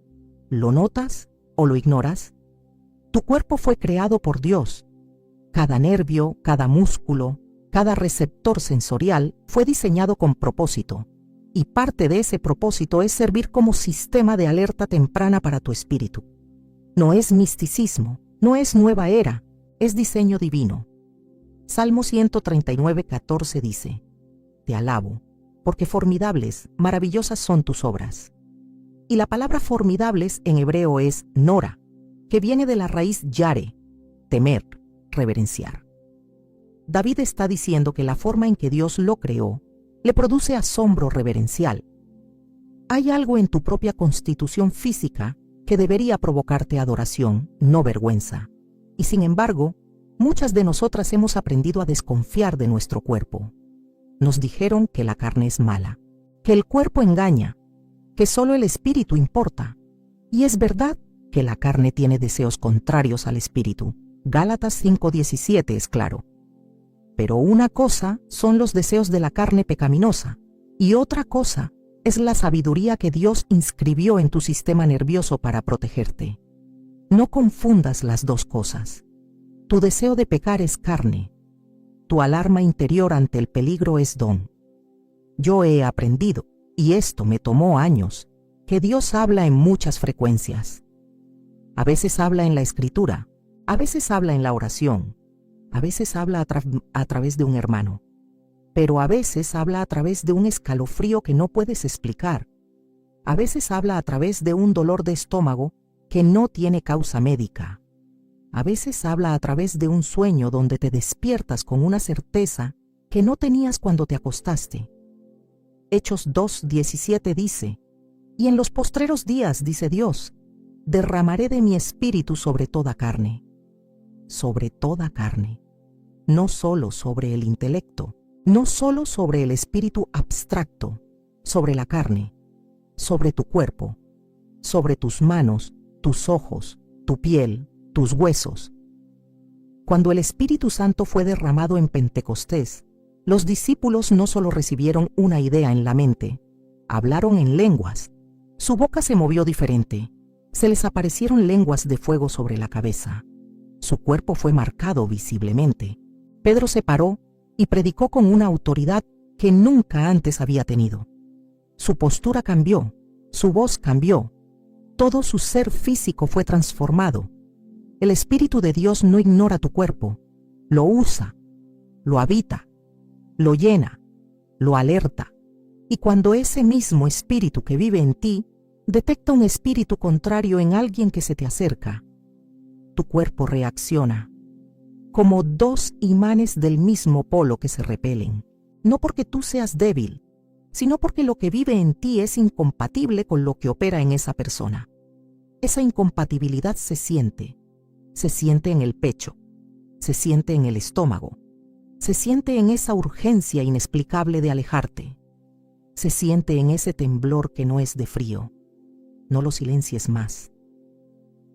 Speaker 1: ¿lo notas o lo ignoras? Tu cuerpo fue creado por Dios. Cada nervio, cada músculo, cada receptor sensorial fue diseñado con propósito. Y parte de ese propósito es servir como sistema de alerta temprana para tu espíritu. No es misticismo, no es nueva era, es diseño divino. Salmo 139:14 dice, Te alabo, porque formidables, maravillosas son tus obras. Y la palabra formidables en hebreo es nora, que viene de la raíz yare, temer, reverenciar. David está diciendo que la forma en que Dios lo creó le produce asombro reverencial. Hay algo en tu propia constitución física que debería provocarte adoración, no vergüenza. Y sin embargo, muchas de nosotras hemos aprendido a desconfiar de nuestro cuerpo. Nos dijeron que la carne es mala, que el cuerpo engaña, que solo el espíritu importa. Y es verdad que la carne tiene deseos contrarios al espíritu. Gálatas 5:17 es claro. Pero una cosa son los deseos de la carne pecaminosa y otra cosa es la sabiduría que Dios inscribió en tu sistema nervioso para protegerte. No confundas las dos cosas. Tu deseo de pecar es carne. Tu alarma interior ante el peligro es don. Yo he aprendido, y esto me tomó años, que Dios habla en muchas frecuencias. A veces habla en la escritura, a veces habla en la oración, a veces habla a través de un hermano, pero a veces habla a través de un escalofrío que no puedes explicar. A veces habla a través de un dolor de estómago que no tiene causa médica. A veces habla a través de un sueño donde te despiertas con una certeza que no tenías cuando te acostaste. Hechos 2:17 dice, y en los postreros días, dice Dios, derramaré de mi espíritu sobre toda carne. Sobre toda carne. No solo sobre el intelecto, no solo sobre el espíritu abstracto, sobre la carne, sobre tu cuerpo, sobre tus manos, tus ojos, tu piel, tus huesos. Cuando el Espíritu Santo fue derramado en Pentecostés, los discípulos no solo recibieron una idea en la mente, hablaron en lenguas. Su boca se movió diferente, Se les aparecieron lenguas de fuego sobre la cabeza. Su cuerpo fue marcado visiblemente. Pedro se paró y predicó con una autoridad que nunca antes había tenido. Su postura cambió, su voz cambió, todo su ser físico fue transformado. El Espíritu de Dios no ignora tu cuerpo, lo usa, lo habita, lo llena, lo alerta. Y cuando ese mismo espíritu que vive en ti detecta un espíritu contrario en alguien que se te acerca, tu cuerpo reacciona, como dos imanes del mismo polo que se repelen, no porque tú seas débil, sino porque lo que vive en ti es incompatible con lo que opera en esa persona. Esa incompatibilidad se siente en el pecho, se siente en el estómago, se siente en esa urgencia inexplicable de alejarte, se siente en ese temblor que no es de frío. No lo silencies más.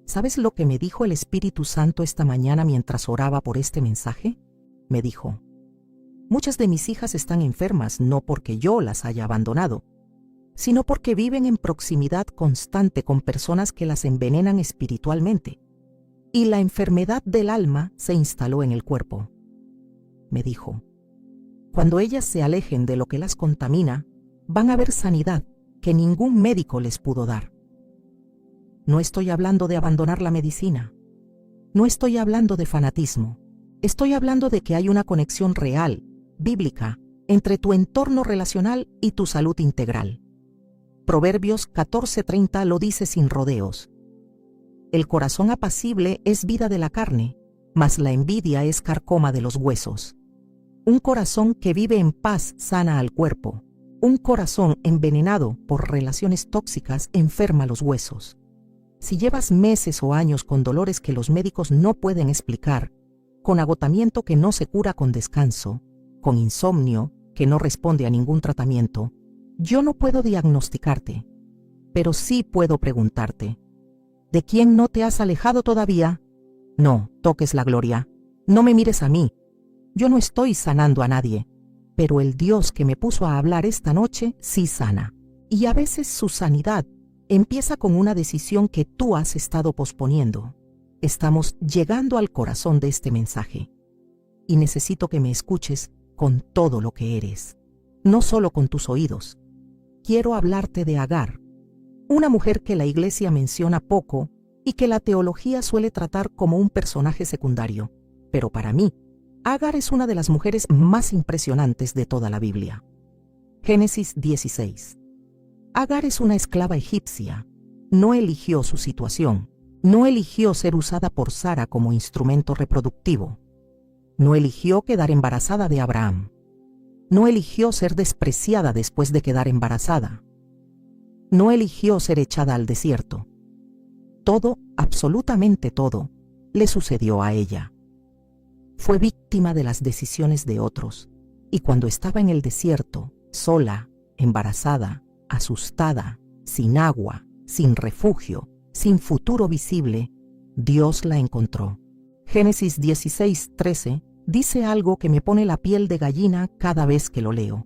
Speaker 1: ¿Sabes lo que me dijo el Espíritu Santo esta mañana mientras oraba por este mensaje? Me dijo: muchas de mis hijas están enfermas no porque yo las haya abandonado, sino porque viven en proximidad constante con personas que las envenenan espiritualmente, y la enfermedad del alma se instaló en el cuerpo. Me dijo: cuando ellas se alejen de lo que las contamina, van a ver sanidad que ningún médico les pudo dar. No estoy hablando de abandonar la medicina. No estoy hablando de fanatismo. Estoy hablando de que hay una conexión real, bíblica, entre tu entorno relacional y tu salud integral. Proverbios 14:30 lo dice sin rodeos. El corazón apacible es vida de la carne, mas la envidia es carcoma de los huesos. Un corazón que vive en paz sana al cuerpo. Un corazón envenenado por relaciones tóxicas enferma los huesos. Si llevas meses o años con dolores que los médicos no pueden explicar, con agotamiento que no se cura con descanso, con insomnio que no responde a ningún tratamiento, yo no puedo diagnosticarte, pero sí puedo preguntarte: ¿de quién no te has alejado todavía? No toques la gloria, no me mires a mí, yo no estoy sanando a nadie, pero el Dios que me puso a hablar esta noche sí sana, y a veces su sanidad empieza con una decisión que tú has estado posponiendo. Estamos llegando al corazón de este mensaje, y necesito que me escuches con todo lo que eres, no solo con tus oídos. Quiero hablarte de Agar, una mujer que la Iglesia menciona poco y que la teología suele tratar como un personaje secundario, pero para mí, Agar es una de las mujeres más impresionantes de toda la Biblia. Génesis 16. Agar es una esclava egipcia. No eligió su situación. No eligió ser usada por Sara como instrumento reproductivo. No eligió quedar embarazada de Abraham. No eligió ser despreciada después de quedar embarazada. No eligió ser echada al desierto. Todo, absolutamente todo, le sucedió a ella. Fue víctima de las decisiones de otros, y cuando estaba en el desierto, sola, embarazada, asustada, sin agua, sin refugio, sin futuro visible, Dios la encontró. Génesis 16:13 dice algo que me pone la piel de gallina cada vez que lo leo.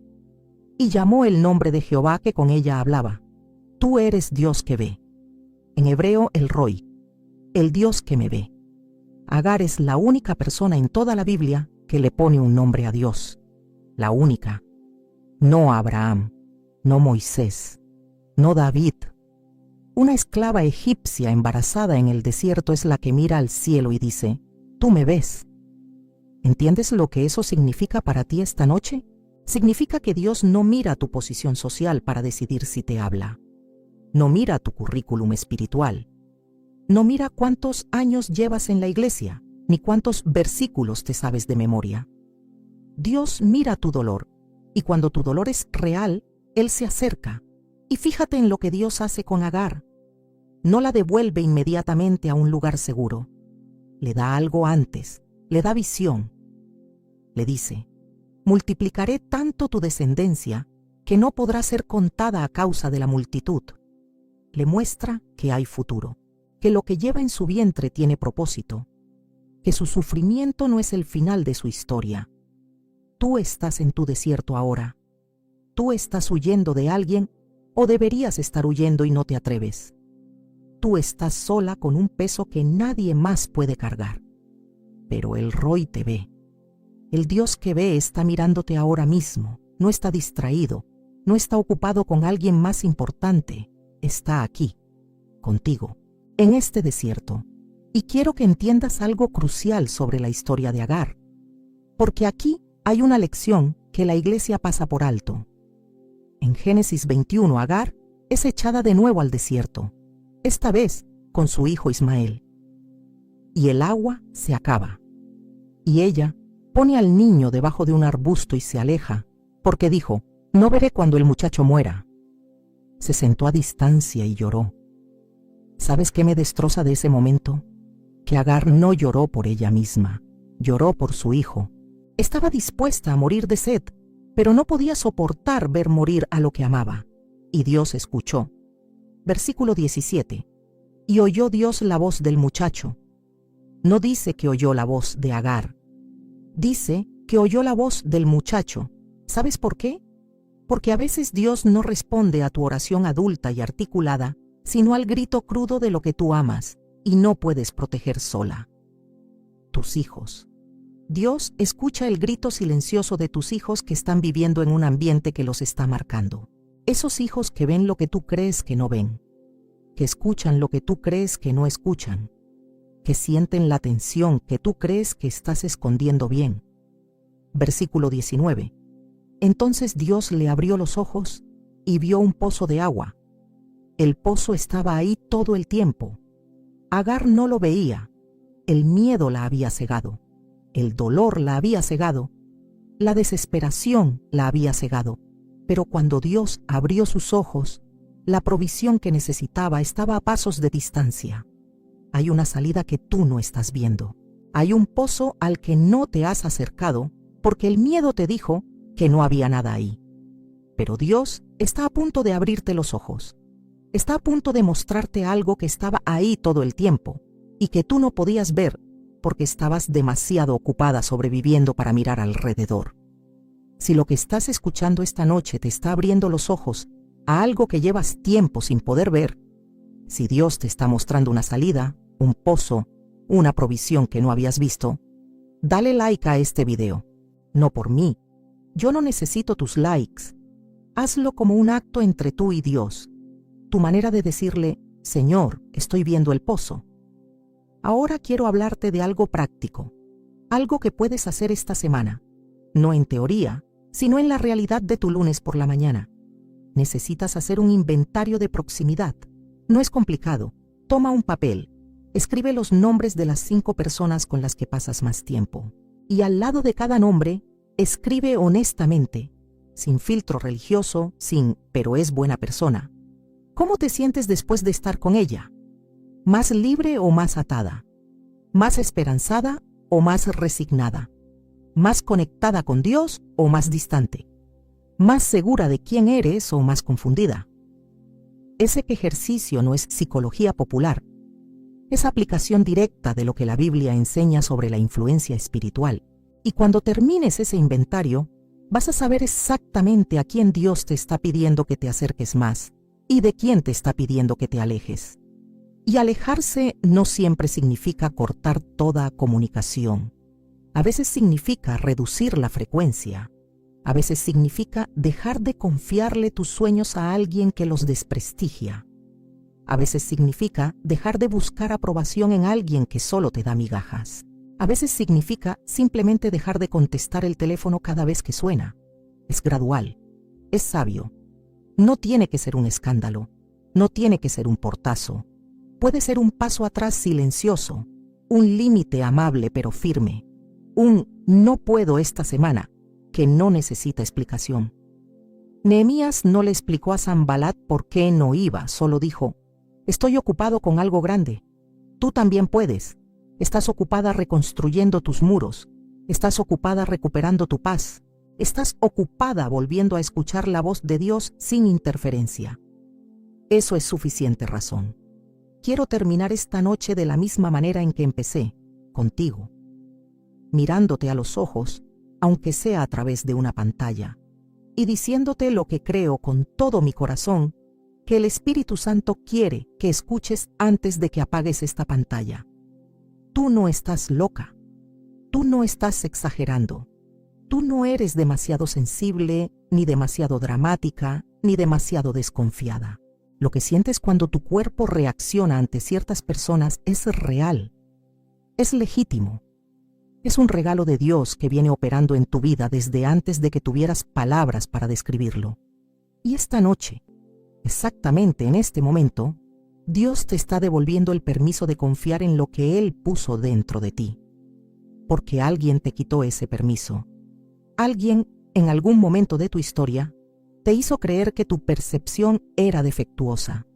Speaker 1: Y llamó el nombre de Jehová que con ella hablaba. Tú eres Dios que ve. En hebreo, el Roi, el Dios que me ve. Agar es la única persona en toda la Biblia que le pone un nombre a Dios. La única. No Abraham, no Moisés, no David. Una esclava egipcia embarazada en el desierto es la que mira al cielo y dice: tú me ves. ¿Entiendes lo que eso significa para ti esta noche? Significa que Dios no mira tu posición social para decidir si te habla. No mira tu currículum espiritual. No mira cuántos años llevas en la iglesia, ni cuántos versículos te sabes de memoria. Dios mira tu dolor, y cuando tu dolor es real, Él se acerca. Y fíjate en lo que Dios hace con Agar. No la devuelve inmediatamente a un lugar seguro. Le da algo antes, le da visión. Le dice: multiplicaré tanto tu descendencia que no podrá ser contada a causa de la multitud. Le muestra que hay futuro, que lo que lleva en su vientre tiene propósito, que su sufrimiento no es el final de su historia. Tú estás en tu desierto ahora. Tú estás huyendo de alguien o deberías estar huyendo y no te atreves. tú estás sola con un peso que nadie más puede cargar. Pero el Roy te ve. El Dios que ve está mirándote ahora mismo, no está distraído, no está ocupado con alguien más importante, está aquí, contigo, en este desierto. Y quiero que entiendas algo crucial sobre la historia de Agar, porque aquí hay una lección que la iglesia pasa por alto. En Génesis 21, Agar es echada de nuevo al desierto, esta vez con su hijo Ismael. Y el agua se acaba. Y ella pone al niño debajo de un arbusto y se aleja, porque dijo, no veré cuando el muchacho muera. Se sentó a distancia y lloró. ¿Sabes qué me destroza de ese momento? Que Agar no lloró por ella misma, lloró por su hijo. Estaba dispuesta a morir de sed, pero no podía soportar ver morir a lo que amaba. Y Dios escuchó. Versículo 17. Y oyó Dios la voz del muchacho. No dice que oyó la voz de Agar. Dice que oyó la voz del muchacho. ¿Sabes por qué? Porque a veces Dios no responde a tu oración adulta y articulada, sino al grito crudo de lo que tú amas y no puedes proteger sola. Tus hijos. Dios escucha el grito silencioso de tus hijos que están viviendo en un ambiente que los está marcando. Esos hijos que ven lo que tú crees que no ven, que escuchan lo que tú crees que no escuchan, que sienten la tensión que tú crees que estás escondiendo bien. Versículo 19. Entonces Dios le abrió los ojos y vio un pozo de agua. El pozo estaba ahí todo el tiempo. Agar no lo veía. El miedo la había cegado. El dolor la había cegado. La desesperación la había cegado. Pero cuando Dios abrió sus ojos, la provisión que necesitaba estaba a pasos de distancia. Hay una salida que tú no estás viendo. Hay un pozo al que no te has acercado porque el miedo te dijo que no había nada ahí. Pero Dios está a punto de abrirte los ojos. Está a punto de mostrarte algo que estaba ahí todo el tiempo y que tú no podías ver porque estabas demasiado ocupada sobreviviendo para mirar alrededor. Si lo que estás escuchando esta noche te está abriendo los ojos a algo que llevas tiempo sin poder ver, si Dios te está mostrando una salida, un pozo, una provisión que no habías visto, dale like a este video. No por mí. Yo no necesito tus likes. Hazlo como un acto entre tú y Dios. Tu manera de decirle, Señor, estoy viendo el pozo. Ahora quiero hablarte de algo práctico, algo que puedes hacer esta semana, no en teoría, sino en la realidad de tu lunes por la mañana. Necesitas hacer un inventario de proximidad. No es complicado. Toma un papel, escribe los nombres de las 5 personas con las que pasas más tiempo. Y al lado de cada nombre, escribe honestamente, sin filtro religioso, sin pero es buena persona. ¿Cómo te sientes después de estar con ella? ¿Más libre o más atada? ¿Más esperanzada o más resignada? ¿Más conectada con Dios o más distante? ¿Más segura de quién eres o más confundida? Ese ejercicio no es psicología popular. Es aplicación directa de lo que la Biblia enseña sobre la influencia espiritual. Y cuando termines ese inventario, vas a saber exactamente a quién Dios te está pidiendo que te acerques más y de quién te está pidiendo que te alejes. Y alejarse no siempre significa cortar toda comunicación. A veces significa reducir la frecuencia. A veces significa dejar de confiarle tus sueños a alguien que los desprestigia. A veces significa dejar de buscar aprobación en alguien que solo te da migajas. A veces significa simplemente dejar de contestar el teléfono cada vez que suena. Es gradual, es sabio. No tiene que ser un escándalo, no tiene que ser un portazo. Puede ser un paso atrás silencioso, un límite amable pero firme, un no puedo esta semana que no necesita explicación. Nehemías no le explicó a Sanbalat por qué no iba, solo dijo, estoy ocupado con algo grande. Tú también puedes. Estás ocupada reconstruyendo tus muros. Estás ocupada recuperando tu paz. Estás ocupada volviendo a escuchar la voz de Dios sin interferencia. Eso es suficiente razón. Quiero terminar esta noche de la misma manera en que empecé, contigo. Mirándote a los ojos, aunque sea a través de una pantalla, y diciéndote lo que creo con todo mi corazón, que el Espíritu Santo quiere que escuches antes de que apagues esta pantalla. Tú no estás loca. Tú no estás exagerando. Tú no eres demasiado sensible, ni demasiado dramática, ni demasiado desconfiada. Lo que sientes cuando tu cuerpo reacciona ante ciertas personas es real. Es legítimo. Es un regalo de Dios que viene operando en tu vida desde antes de que tuvieras palabras para describirlo. Y esta noche, exactamente en este momento, Dios te está devolviendo el permiso de confiar en lo que Él puso dentro de ti. Porque alguien te quitó ese permiso. Alguien, en algún momento de tu historia, te hizo creer que tu percepción era defectuosa,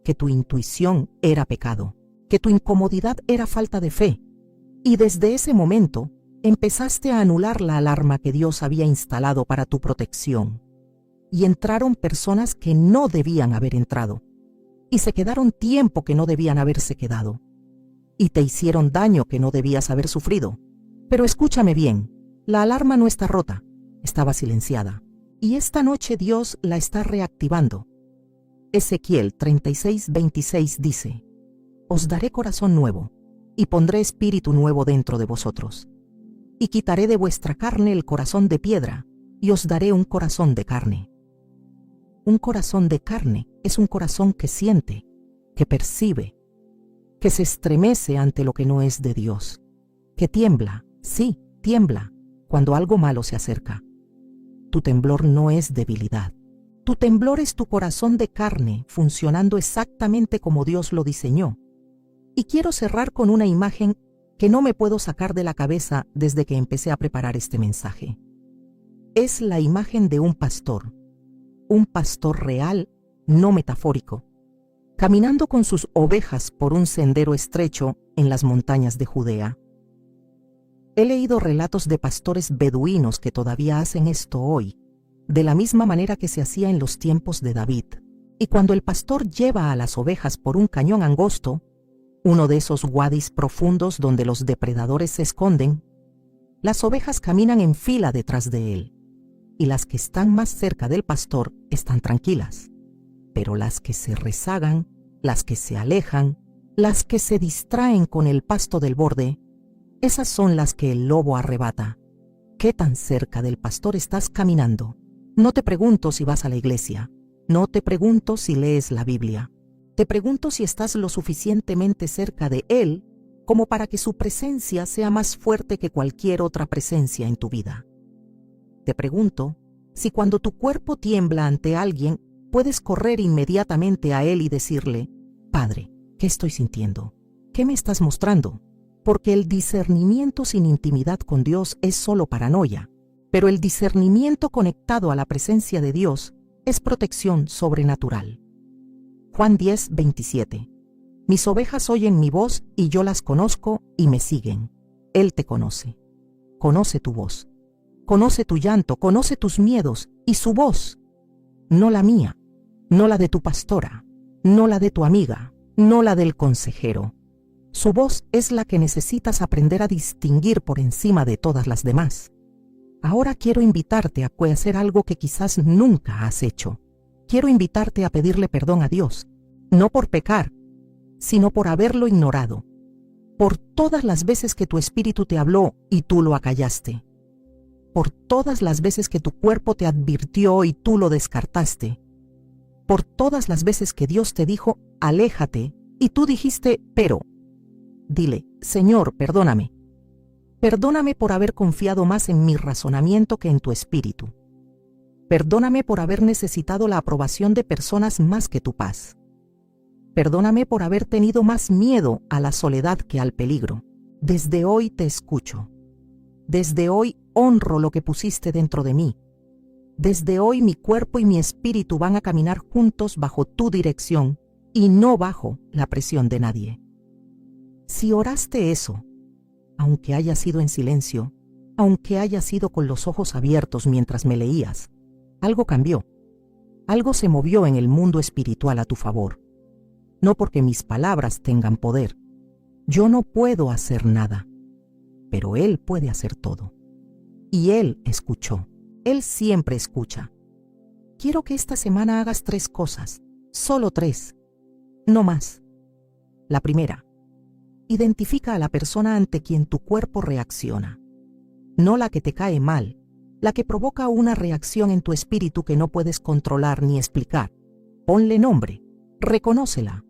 Speaker 1: que tu intuición era pecado, que tu incomodidad era falta de fe. Y desde ese momento, empezaste a anular la alarma que Dios había instalado para tu protección. Y entraron personas que no debían haber entrado. Y se quedaron tiempo que no debían haberse quedado. Y te hicieron daño que no debías haber sufrido. Pero escúchame bien, la alarma no está rota, estaba silenciada. Y esta noche Dios la está reactivando. Ezequiel 36:26 dice: Os daré corazón nuevo, y pondré espíritu nuevo dentro de vosotros. Y quitaré de vuestra carne el corazón de piedra, y os daré un corazón de carne. Un corazón de carne es un corazón que siente, que percibe, que se estremece ante lo que no es de Dios, que tiembla, sí, tiembla, cuando algo malo se acerca. Tu temblor no es debilidad. Tu temblor es tu corazón de carne funcionando exactamente como Dios lo diseñó. Y quiero cerrar con una imagen que no me puedo sacar de la cabeza desde que empecé a preparar este mensaje. Es la imagen de un pastor real, no metafórico, caminando con sus ovejas por un sendero estrecho en las montañas de Judea. He leído relatos de pastores beduinos que todavía hacen esto hoy, de la misma manera que se hacía en los tiempos de David. Y cuando el pastor lleva a las ovejas por un cañón angosto, uno de esos wadis profundos donde los depredadores se esconden, las ovejas caminan en fila detrás de él, y las que están más cerca del pastor están tranquilas. Pero las que se rezagan, las que se alejan, las que se distraen con el pasto del borde, esas son las que el lobo arrebata. ¿Qué tan cerca del pastor estás caminando? No te pregunto si vas a la iglesia, no te pregunto si lees la Biblia. Te pregunto si estás lo suficientemente cerca de Él como para que su presencia sea más fuerte que cualquier otra presencia en tu vida. Te pregunto si cuando tu cuerpo tiembla ante alguien, puedes correr inmediatamente a Él y decirle: Padre, ¿qué estoy sintiendo? ¿Qué me estás mostrando? Porque el discernimiento sin intimidad con Dios es solo paranoia, pero el discernimiento conectado a la presencia de Dios es protección sobrenatural. Juan 10:27. Mis ovejas oyen mi voz y yo las conozco y me siguen. Él te conoce. Conoce tu voz. Conoce tu llanto, conoce tus miedos y su voz. No la mía, no la de tu pastora, no la de tu amiga, no la del consejero. Su voz es la que necesitas aprender a distinguir por encima de todas las demás. Ahora quiero invitarte a hacer algo que quizás nunca has hecho. Quiero invitarte a pedirle perdón a Dios, no por pecar, sino por haberlo ignorado, por todas las veces que tu espíritu te habló y tú lo acallaste, por todas las veces que tu cuerpo te advirtió y tú lo descartaste, por todas las veces que Dios te dijo, aléjate, y tú dijiste, pero. Dile, Señor, perdóname. Perdóname por haber confiado más en mi razonamiento que en tu espíritu. Perdóname por haber necesitado la aprobación de personas más que tu paz. Perdóname por haber tenido más miedo a la soledad que al peligro. Desde hoy te escucho. Desde hoy honro lo que pusiste dentro de mí. Desde hoy mi cuerpo y mi espíritu van a caminar juntos bajo tu dirección y no bajo la presión de nadie. Si oraste eso, aunque haya sido en silencio, aunque haya sido con los ojos abiertos mientras me leías, algo cambió. Algo se movió en el mundo espiritual a tu favor. No porque mis palabras tengan poder. Yo no puedo hacer nada, pero Él puede hacer todo. Y Él escuchó. Él siempre escucha. Quiero que esta semana hagas 3 cosas. Solo 3. No más. La primera. Identifica a la persona ante quien tu cuerpo reacciona. No la que te cae mal, la que provoca una reacción en tu espíritu que no puedes controlar ni explicar. Ponle nombre, reconócela.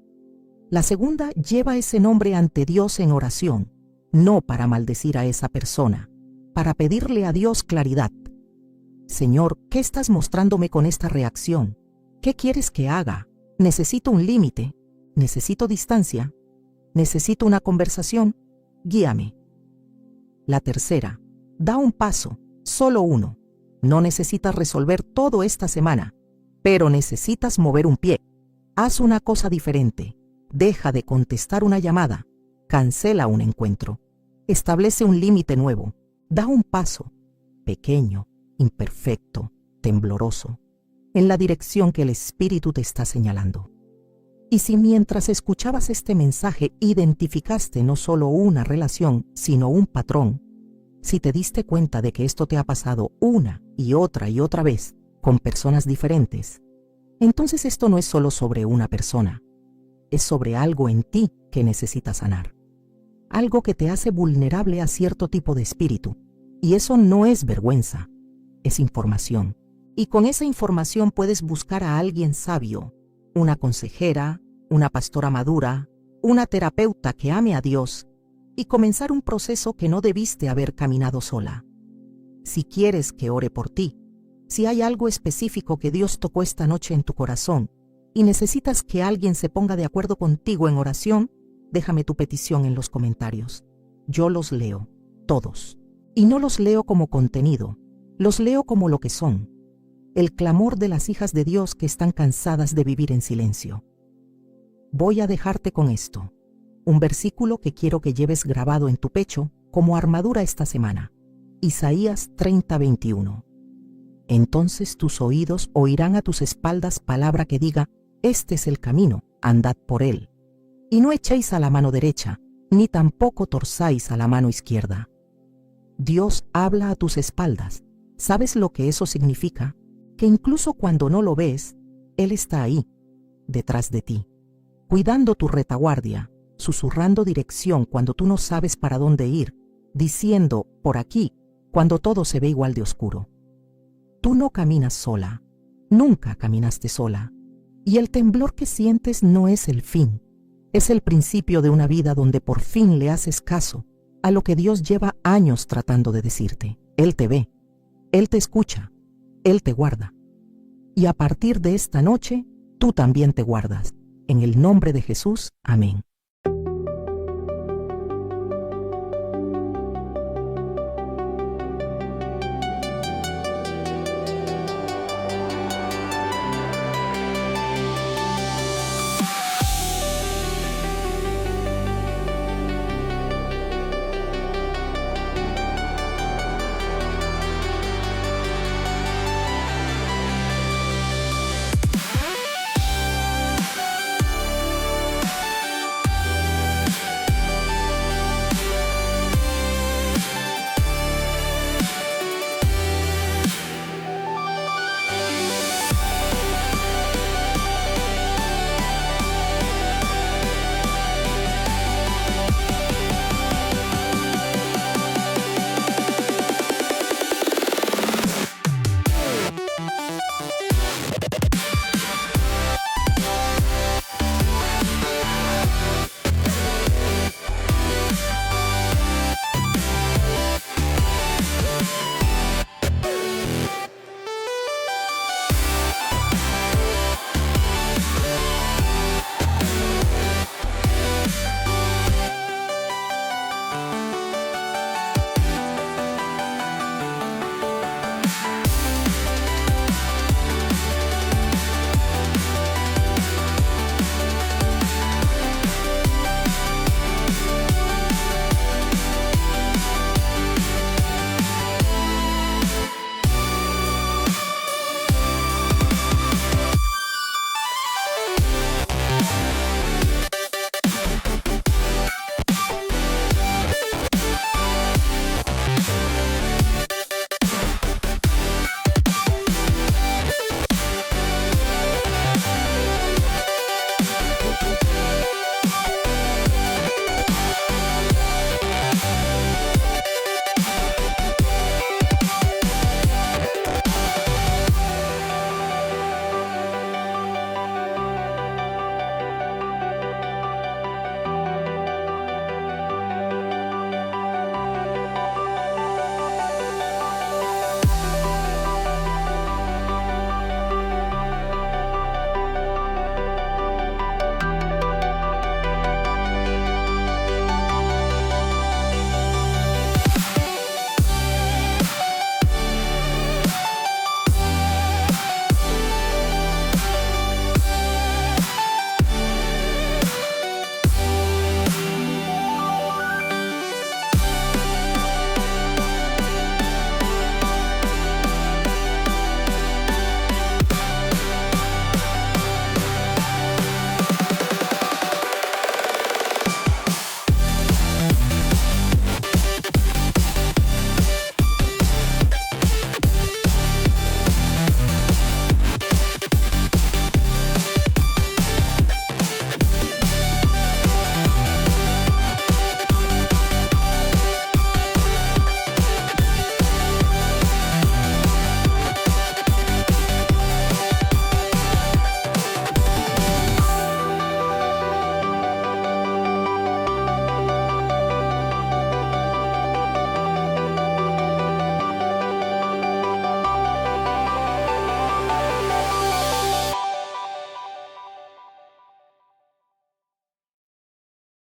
Speaker 1: La segunda, lleva ese nombre ante Dios en oración, no para maldecir a esa persona, para pedirle a Dios claridad. Señor, ¿qué estás mostrándome con esta reacción? ¿Qué quieres que haga? Necesito un límite, necesito distancia, necesito una conversación, guíame. La tercera, da un paso, solo uno. No necesitas resolver todo esta semana, pero necesitas mover un pie. Haz una cosa diferente. Deja de contestar una llamada. Cancela un encuentro. Establece un límite nuevo. Da un paso, pequeño, imperfecto, tembloroso, en la dirección que el Espíritu te está señalando. Y si mientras escuchabas este mensaje identificaste no solo una relación, sino un patrón, si te diste cuenta de que esto te ha pasado una y otra vez con personas diferentes, entonces esto no es solo sobre una persona, es sobre algo en ti que necesitas sanar. Algo que te hace vulnerable a cierto tipo de espíritu. Y eso no es vergüenza, es información. Y con esa información puedes buscar a alguien sabio, una consejera, una pastora madura, una terapeuta que ame a Dios y comenzar un proceso que no debiste haber caminado sola. Si quieres que ore por ti, si hay algo específico que Dios tocó esta noche en tu corazón y necesitas que alguien se ponga de acuerdo contigo en oración, déjame tu petición en los comentarios. Yo los leo, todos. Y no los leo como contenido, los leo como lo que son. El clamor de las hijas de Dios que están cansadas de vivir en silencio. Voy a dejarte con esto. Un versículo que quiero que lleves grabado en tu pecho como armadura esta semana. Isaías 30:21. Entonces tus oídos oirán a tus espaldas palabra que diga, este es el camino, andad por él. Y no echéis a la mano derecha, ni tampoco torzáis a la mano izquierda. Dios habla a tus espaldas. ¿Sabes lo que eso significa? Que incluso cuando no lo ves, Él está ahí, detrás de ti, cuidando tu retaguardia, susurrando dirección cuando tú no sabes para dónde ir, diciendo, por aquí, cuando todo se ve igual de oscuro. Tú no caminas sola, nunca caminaste sola, y el temblor que sientes no es el fin, es el principio de una vida donde por fin le haces caso a lo que Dios lleva años tratando de decirte. Él te ve, Él te escucha, Él te guarda. Y a partir de esta noche, tú también te guardas. En el nombre de Jesús, amén.